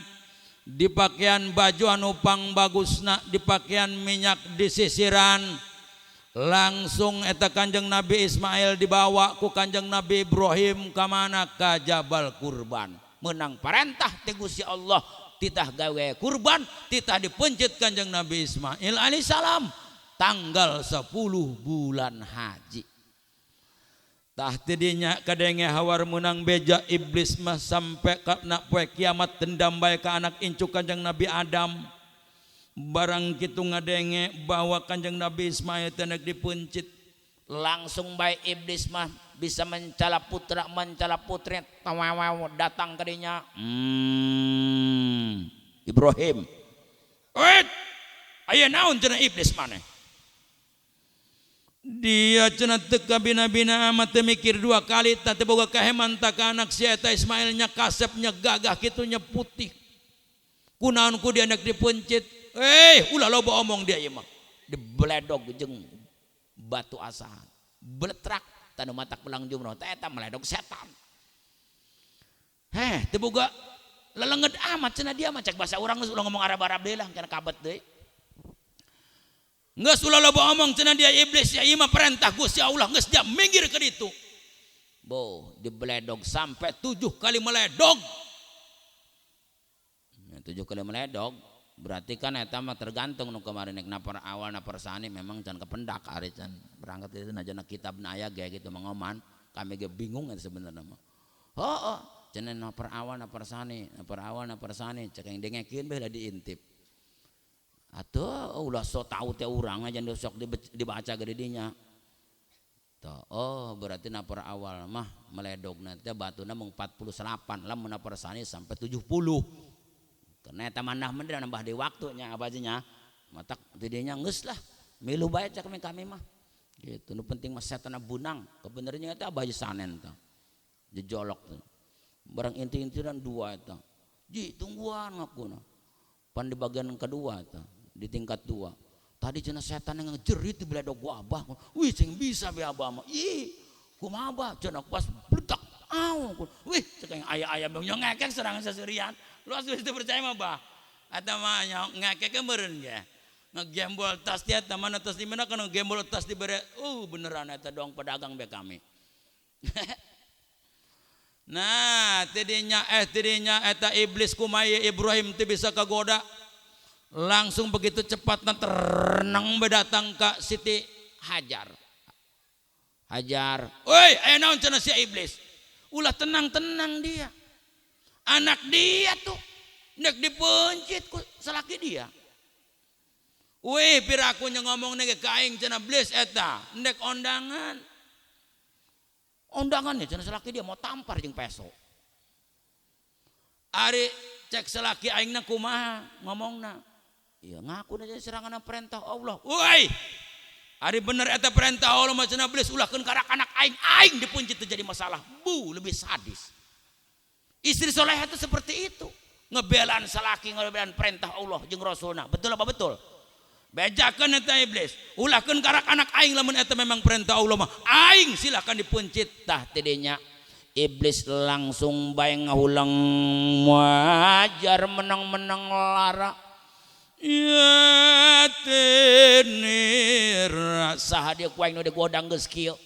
di pakaian baju anu pang bagusna di pakaian minyak disisiran langsung eta Kanjeng Nabi Ismail dibawa ku Kanjeng Nabi Ibrahim ka mana ka Jabal Kurban menang perintah ti Gusti Allah titah gawe kurban titah dipencet Kanjeng Nabi Ismail alaihissalam tanggal 10 bulan haji tah tidinya kadenge hawar menang beja iblis mah sampai kana poe kiamat dendam bae ka anak incu Kanjeng Nabi Adam barang kitu ngadenge bahwa Kanjeng Nabi Ismail teh dipencet langsung bae iblis mah bisa mencala putra mencala putri tawawaw datang ke dinya Ibrahim aya naon cenah iblis maneh dia cenah teu kabina-bina amat teu mikir dua kali teh boga kaheman tak ka anak si eta Ismail nya kasepnya gagah kitu nya putih kunaon ku dia anak dipencet ulah loba omong dia ieu mah dibeledog jeung batu asahan beletrak tanu matak belang jumroh eta meledog setan teu boga leleunged amat cenah dia mah cek bahasa urang geus ulah ngomong Arab-Arab deui lah kana kabet deui geus ulah loba omong cenah dia iblis ya ieu mah perintah Gusti Allah geus dia minggir ke ditu dibeledog sampai 7 kali meledog 7 kali meledog berarti kan eta mah tergantung nu kemarin nek napar awal napar sani memang can kependak ari can berangkat itu najana kitabna aya ge gitu mengoman kami ge bingung sebenarnya mah cenah napar awal napar sani cek yang dengekeun bae da diintip atuh ulah so tau teh urang aja sok dibaca ge di dinya Oh berarti napar awal mah meledog nanti batuna mung 48 lah menapar sani sampai 70 karena eta manah mending nambah di waktunya abajinya matak tidinya geus lah milu bae cak kami mah gitu nu penting mah setan bunang kebenernya eta abaji sanen tah jejolok tuh barang inti-intiran dua eta ji tungguan ngakuna pan di bagian kedua tah di tingkat 2 tadi cenah setan yang ngejerit di beledog gua abah wih cing bisa be abah mah ih kumaha abah cenah pas bledak aw wih cek aya-aya yang ngekek serangan sasirian lu asli itu percaya mah bah eta mah ngekek meureun ge ngegembol tas dia eta mana tas di mana kana gembol tas di bere beneran eta dong pedagang be kami nah tidinya eta iblis kumaya Ibrahim teu bisa kagoda langsung begitu cepat terenang berdatang ke Siti Hajar. Woi, ayo naon cenah si iblis. Ulah tenang dia. Anak dia tuh nek dipencit ku salaki dia. Woi, piraku nya ngomong nege ka aing cenah iblis eta, nek ondangan. Ondangan cenah salaki dia mau tampar jeung peso. Ari cek salaki aingna kumaha ngomongna. Iya ngaku aja serangan perintah Allah. Woi, hari bener eta perintah Allah macam iblis ulahkeun ka anak aing dipuncit terjadi masalah. Lebih sadis. Istri soleh itu seperti itu. Ngebelaan salaki, ngebelaan perintah Allah jeung Rasulna. Betul apa betul? Bejakeun eta iblis. Ulahkeun ka anak aing lamun eta memang perintah Allah mah. Aing silakan dipuncit tah tidinya. Iblis langsung bae ngahulang wajar menang-menang lara. Ya tenir saha dia kuaing nu digoda geus kieu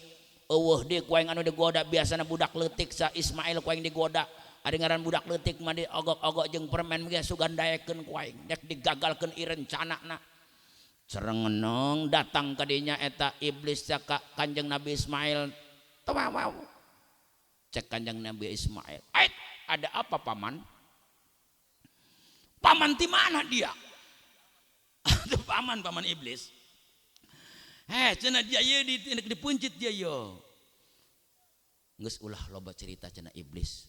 eueuh dia kuaing anu digoda biasana budak leutik sa Ismail kuaing digoda ari ngaran budak leutik mah diogok-ogok jeung permen ge sugandaekeun kuaing dek digagalkeun irencanana cerengeneng datang ka dinya eta iblis ka Kanjeng Nabi Ismail tawau cek Kanjeng Nabi Ismail ada apa paman ti mana dia paman iblis cenah dia ye dipuncit dia yo geus ulah loba cerita cenah iblis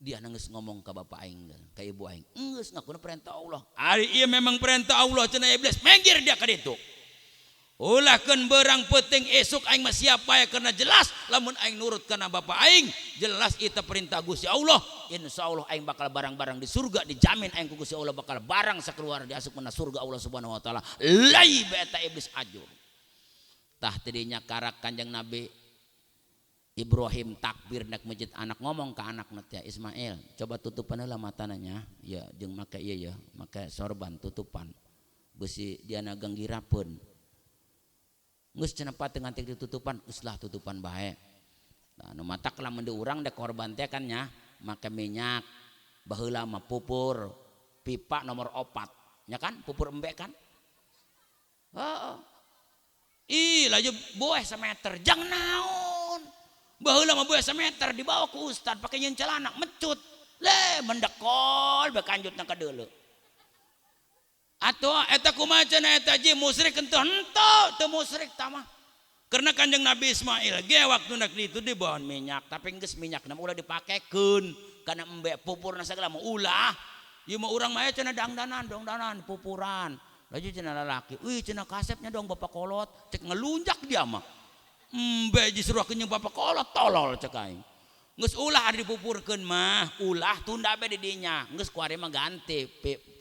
dia geus ngomong ka bapak aing ka ibu aing geus ngakuna perintah Allah ari ieu memang perintah Allah cenah iblis menggir dia ka ditu ulahkeun beurang penting esuk aing mah siap bae karena jelas lamun aing nurut kana bapak aing jelas itu perintah Gusti Allah insyaallah aing bakal barang-barang di surga dijamin aing ku Gusti Allah bakal barang sakeluar diasup mana surga Allah Subhanahu wa taala lai beta iblis ajur tah tidinya karak Kanjeng Nabi Ibrahim takbir nek masjid anak ngomong ke anak teh Ismail coba tutupan heula matananya ya jeung make ieu ya make sorban tutupan beusi diana ganggirapeun geus cenah pateu nganti ditutupan geus lah tutupan bae nah nu matak lamun di urang dek korban teh kan nya make minyak baheula mah pupur pipa nomor 4 nya kan pupur embe kan heeh ih laju boeh sameter jang naon baheula mah boeh sameter dibawa ku ustad pake nyeun celana mecut le mendekol be kanjutna ka deuleu atuh eta kumaha cenah eta ji musyrik henteu teu musyrik tah mah karena Kanjeng Nabi Ismail ge waktu nak ditu dibawan minyak tapi geus minyakna ulah dipakekeun kana embe pupurna sagala mah ulah ieu mah urang mah cenah dangdanan pupuran laju cenah lalaki euy cenah kasepnya dong bapak kolot cek ngelunjak dia mah embe disuruhkeun jeung bapak kolot tolol cek aing geus ulah ari dipupurkeun mah ulah tunda be di dinya geus ku ari mah ganti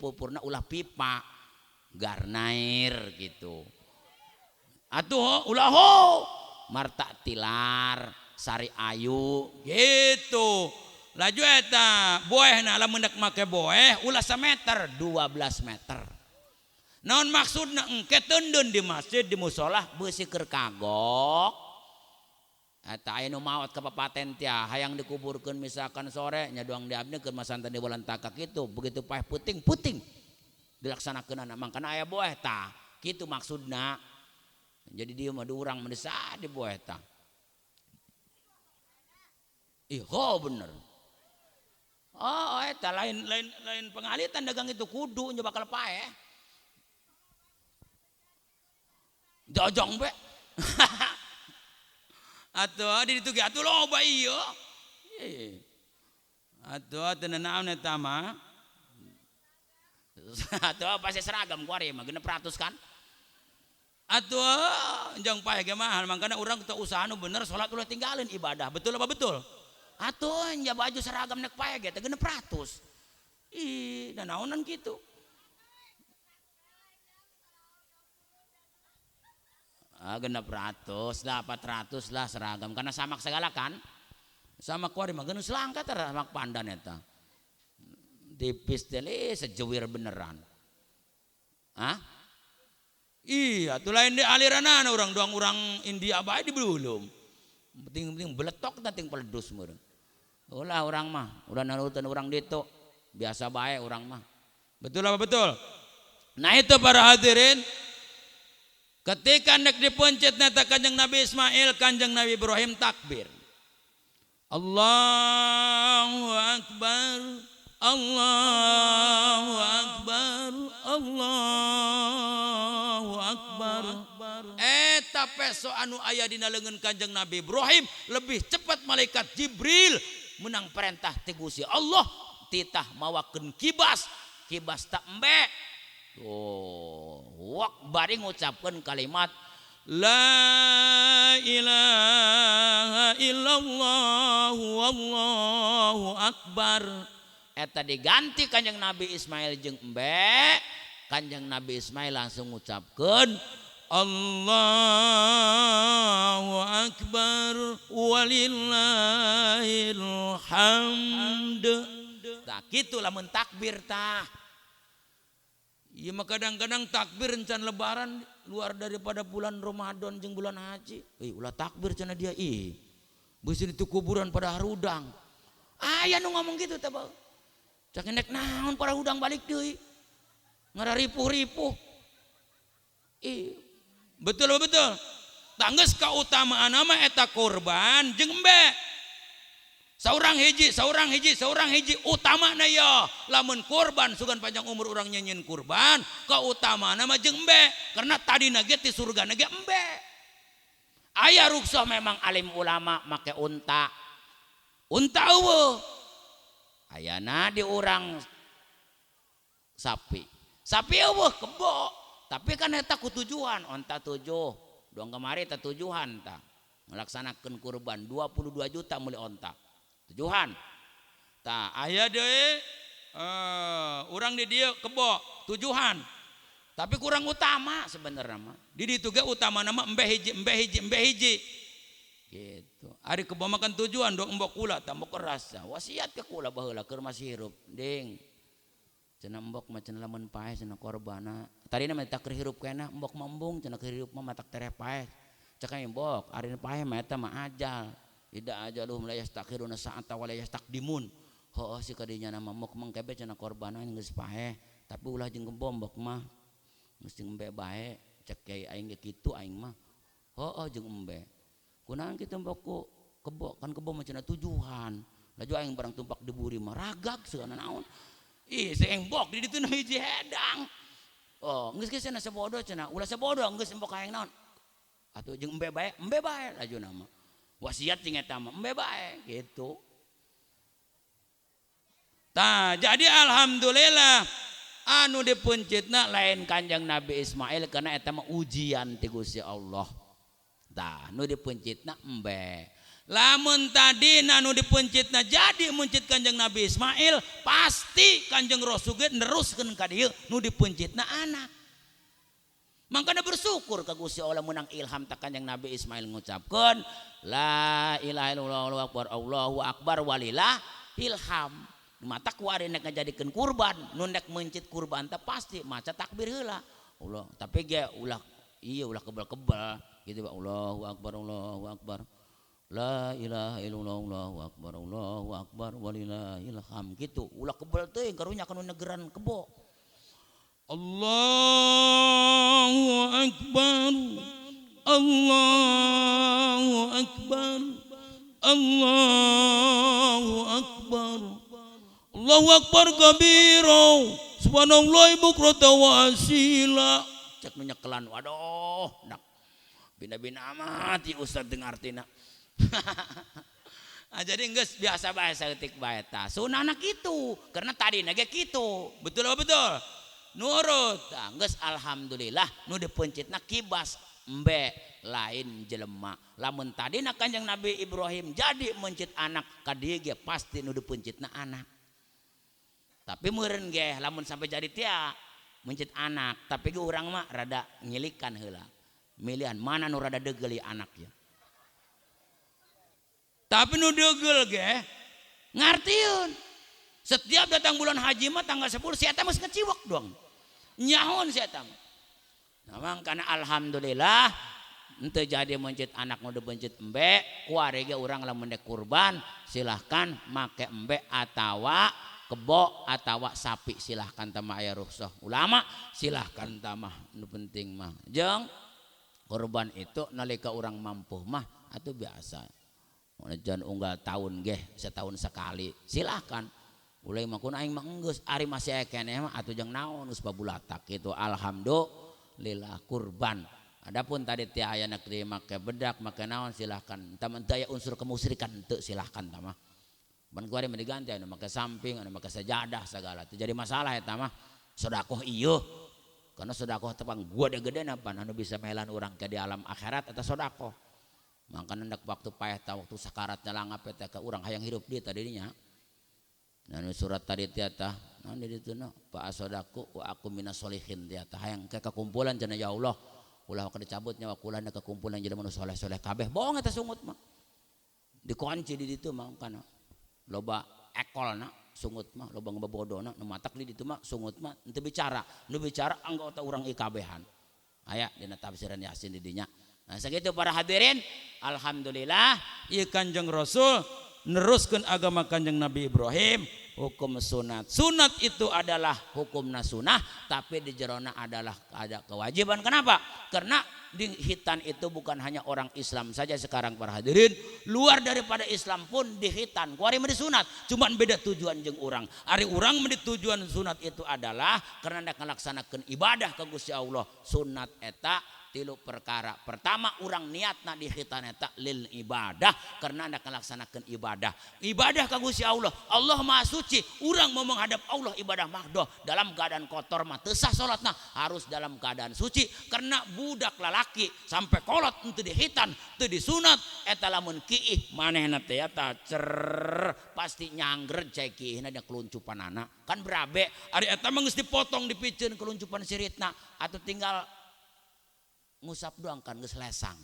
pupurna ulah pipa garnair gitu atuh ulah ho marta tilar sari ayu gitu laju eta boehna lamun nek make boeh ulah sameter 12 meter naon maksudna engke teundeun di masjid di musola beusi keur kagok eta aya nu maot ka papaten teh hayang dikuburkeun misalkan sore nya doang diabdikeun masanten di bulan takak kitu begitu paeh puting dilaksanakeunana mangkana aya boeh tah kitu maksudna jadi dia mah urang mendesak di boeh tah bener eta lain pengalitan dagang itu kudu nya bakal paeh jojong be Atuh di ditu ge atuh loba ieu. Atuh teu naon eta mah. Atuh pasti seragam kuari mah 600 kan. Atuh jeung paeh ge mah mangkana urang teu usaha nu bener salat ulah tinggalin ibadah. Betul apa betul? Atuh nya baju seragam nek paeh ge teh 600. Ih, da naonan kitu. Genep 100 lah 400 lah seragam karena samak segala kan samak kuari mah geus langka teh samak pandan eta tipis teh sejewir beneran iya tuh lain di aliranana orang doang orang India bae di belum penting beletok nanti peledus meureun ulah orang mah ulah nanutan orang ditu biasa bae orang mah betul apa betul nah itu para hadirin. Ketika nek dipencet neta Kanjeng Nabi Ismail, Kanjeng Nabi Ibrahim takbir. Allahu Akbar, Allahu Akbar, Allahu Akbar. Eta peso anu aya dina leungeun Kanjeng Nabi Ibrahim lebih cepat malaikat Jibril menang perintah ti Gusti Allah titah mawakeun kibas tak embe. Wak bari ngucapkeun kalimat la ilaha illallah wallahu akbar eta diganti Kanjeng Nabi Ismail jeung embe Kanjeng Nabi Ismail langsung ngucapkeun Allahu akbar walillahil hamd tah kitu lamun takbir tah. Iya mah kadang-kadang takbir encan lebaran luar daripada bulan Ramadan jeung bulan haji. Ulah takbir cenah dia Beus di kuburan pada harudang. Aya nu ngomong gitu teh Bang. Cak nek naon para hudang balik deui. Ngararipuh-ripuh. Betul betul. Tanggeus kautamaan nama eta korban jeung embe. Saurang hiji utama na ya lamun kurban sugan panjang umur orang nyanyiin kurban keutamaan nama jeung embe karena tadi nage ti surga nage embe aya rukshoh memang alim ulama make unta eueuh ayana di urang sapi eueuh kebo tapi kan eta ku tujuan onta 7 dong kemari teh tujuan tah ngalaksanakeun kurban 22 juta meuli onta tujuan tah aya deui urang di dieu kebo tujuan tapi kurang utama sebenarnya mah di ditu ge utama nama embe hiji gitu ari kebo makan tujuan dong embok kula tah embok keras wasiat ke kula baheula keur masih hirup ding cenah embok mah cenah lamun paeh cenah korbana tadina mah tak hirup kena embok mambung cenah hirup mah matak tereh paeh cek embok ari paeh mah eta mah ajal Ida ajaluhum la yastakhiruna sa'ata wa la yastaqdimun. Heueuh si kadinya nama mok mangkebe cenah korbanan geus paeh, tapi ulah jeung bombok mah mesti embe bae. Cek kiai aing ge kitu aing mah. Heueuh jeung embe. Kunaon kitu mbokku kebo kan kebo mah cenah tujuan. Laju aing barang tumpak diburi mah ragak seuna naon. Sing embok di ditu hiji hedang. Oh, geus geus cenah sabodo cenah. Ulah sabodo geus embok aing naon. Atuh jeung embe bae laju nama. Wasiat jeung eta mah embe bae gitu. Tah jadi alhamdulillah anu dipencitna lain Kanjeng Nabi Ismail karena eta mah ujian ti Gusti Allah. Tah nu dipencitna embe. Lamun tadi nu dipencitna jadi muncit Kanjeng Nabi Ismail pasti Kanjeng Rasul ge neruskeun ka dieu nu dipencitna anak. Makanya bersyukur ka Gusti Allah menang ilham ta Kanjeng Nabi Ismail ngucapkeun la ilaha illallah Allahu akbar walillah ilham. Mata kuari nek ngajadikeun kurban, nu nek mencit kurban teh pasti maca takbir heula. Allah, tapi ge ulah ulah kebal-kebal gitu Allahu akbar. La ilaha illallah Allahu akbar walillah ilham gitu. Ulah kebal teuing karunya kana negeran kebo. Allahu akbar Allahu akbar Allahu akbar Allahu akbar kabira subhanallah bukrata wa asila cek nu nyekelan waduh nak bina-bina mati ustaz dengar tina Nah, jadi geus biasa bae saeutik bae tah. Sunahna kitu, karena tadi ge kitu. Betul apa betul? Nurut. Nah, geus alhamdulillah nu dipencitna kibas embe lain jelema. Lamun tadina Kanjeng Nabi Ibrahim jadi mencit anak ka dieu ge pasti nu dipencitna anak. Tapi meureun ge lamun sampai jadi tia mencit anak, tapi ge urang mah rada ngilikan heula. Milihan mana nu rada deugel anak ya. Tapi nu deugel ge ngartieun. Setiap datang bulan haji mah tanggal 10 si eta mah ngeciwek doang. Nyahoun si eta mah. Nah, mangkana alhamdulillah henteu jadi mencit anak nu dipencit embe, kuari ge urang lamun dek kurban silahkan make embe atawa kebo atawa sapi silahkan tamah aya rukhsah ulama silahkan tamah nu penting mah jeung kurban itu nalika urang mampu mah atuh biasa. Jan unggal tahun ge setahun sekali silahkan ulai mah kun aing mah geus ari masih aya keneh mah atuh jeung naon geus babulatak kitu alhamdulillah kurban. Adapun tadi teh aya negeri make bedak make naon silahkan taman teu aya unsur kemusyrikan teu silahkan tah mah ban kuari mah diganti anu make samping anu make sajadah segala teu jadi masalah eta mah sedekah ieu karena sedekah tepang gede-gedena pan anu bisa melan urang ke di alam akhirat eta sedekah. Makanya hendak waktu payah waktu sakaratnya langap eta ka urang hayang hirup di tadinya. Nah surat tadi tiata, nah di ditu na fa asadaku wa aku minas solihin tiata hayang ke kakumpulan cenah ya Allah. Ulah ka dicabutnya wa kulana kakumpulan jadi manusia soleh-soleh kabeh. Bohong eta sungut mah. Dikunci di ditu mah kana. Loba ekolna sungut mah loba ngebobodona nu matak di ditu mah sungut mah henteu bicara. Nu bicara anggota urang ikabehan. Aya dina tafsiran Yasin di dinya. Nah segitu para hadirin, alhamdulillah ieu Kanjeng Rasul neruskeun agama Kanjeng Nabi Ibrahim hukum sunat. Sunat itu adalah hukumna sunah, tapi di jerona adalah ada kewajiban. Kenapa? Karena di hitan itu bukan hanya orang Islam saja sekarang para hadirin, luar daripada Islam pun di hitan. Kuari mah disunat, cuman beda tujuan jeung urang. Ari urang mah tujuan sunat itu adalah karena hendak ngalaksanakeun ibadah ka Gusti Allah. Sunat eta tilu perkara. Pertama urang niatna di khitan eta lil ibadah karena hendak melaksanakan ibadah. Ibadah ka Gusti Allah. Allah Maha Suci. Urang mau menghadap Allah ibadah mahdoh dalam keadaan kotor mah teu sah salatna, harus dalam keadaan suci karena budak lalaki sampai kolot henteu di khitan, teu disunat eta lamun kiih manehna teh eta pasti nyangger cai kiihna da keluncupanana. Kan berabe ari eta mah geus dipotong dipikeun keluncupan siritna atuh tinggal ngusap doang kan geus lesang.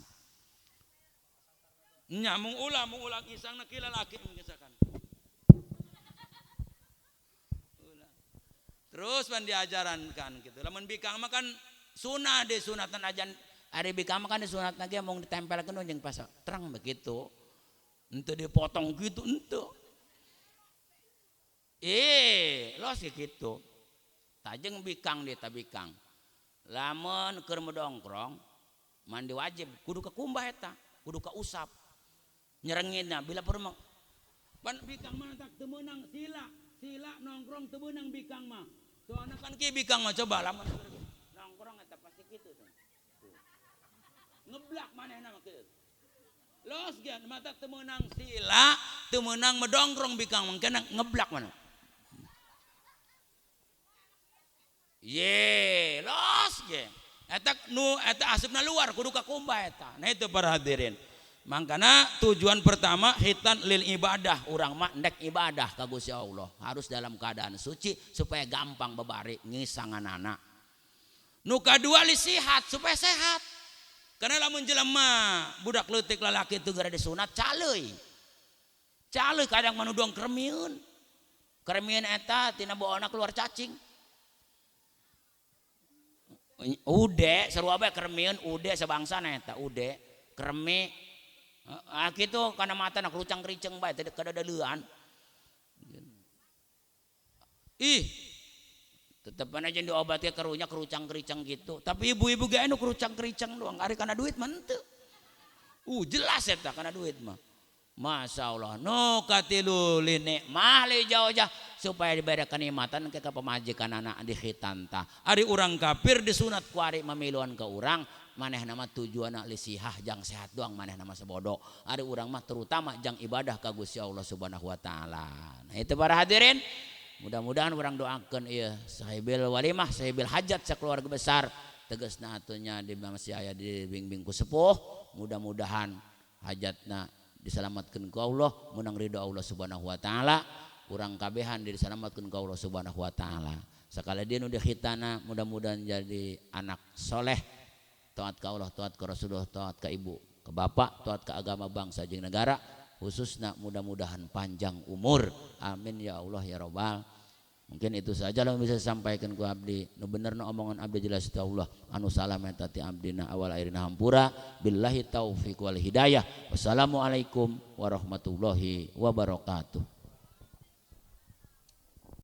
Nya mung ulang isangna kila laki mengisakan. Terus pan diajarankan gitu. Lamun bikang mah kan sunah di sunatan ajan ari bikang mah kan di sunatna ge mung ditempelkeun jeung pas terang begitu. Henteu dipotong gitu henteu. Los gitu. Tajeng bikang di tabikang. Lamun keur medongkrong mandi wajib kudu ka kumbah eta kudu ka usap nyerenginna bila perlu pan bikang mah tak teu meunang sila nongkrong teu meunang bikang mah soalna kan ki bikang mah coba lamun nongkrong eta pasti kitu tuh ngeblak manehna mah kieu los ge mata teu meunang sila teu meunang medongkrong bikang mah kana ngeblak mana ye los ge eta asupna luar kudu ka kumbah eta. Nah itu para hadirin. Makanya tujuan pertama hitan lil ibadah, urang mah ndek ibadah ka Gusti Allah. Harus dalam keadaan suci supaya gampang babari ngisanganana. Nu kadua li sihat supaya sehat. Karena lamun jelema budak leutik lalaki teu gara disunat caleuy. Caleuy kadang manudong kremieun. Kremieun eta tina boona keluar cacing. Ude sarua bae kremieun ude sabangsa eta ude kremi kitu kana matana kerucang-kericeng bae teh kadadaleuan tetepan aja diobati karunya kerucang-kericeng gitu tapi ibu-ibu ge anu kerucang-kericeng doang ari kana duit mah henteu jelas eta kana duit mah Masya Allah no katilu li nikmah li jauh-jauh supaya diberi kenikmatan ke pemajikan anak di khitanta ari urang kafir disunat ku ari mamiluan ke urang maneh nama tujuan lisihah jang sehat doang maneh nama sebodoh. Ari urang mah terutama jang ibadah ka Gusti Allah Subhanahu wa taala. Nah itu para hadirin, mudah-mudahan urang doakeun ieu sahibil walimah sahibil hajat sakeluarga besar tegasna atunya di masih aya di bimbing ku sepuh, mudah-mudahan hajatna diselamatkeun ku Allah menang ridho Allah Subhanahu wa taala. Urang kabehan diselamatkeun ku Allah Subhanahu wa taala. Sakala dia nu dikhitana mudah-mudahan jadi anak soleh, taat ka Allah, taat ka Rasulullah, taat ka ibu, ke bapak, taat ka agama bangsa jeung negara, khususna mudah-mudahan panjang umur. Amin ya Allah ya Rabbal. Mungkin itu saja yang bisa sampaikan ku abdi. Nu benerna omongan abdi jelas ta Allah. Anu salah eta ti abdina awal akhirina hampura. Billahi taufiq wal hidayah. Wassalamualaikum warahmatullahi wabarakatuh.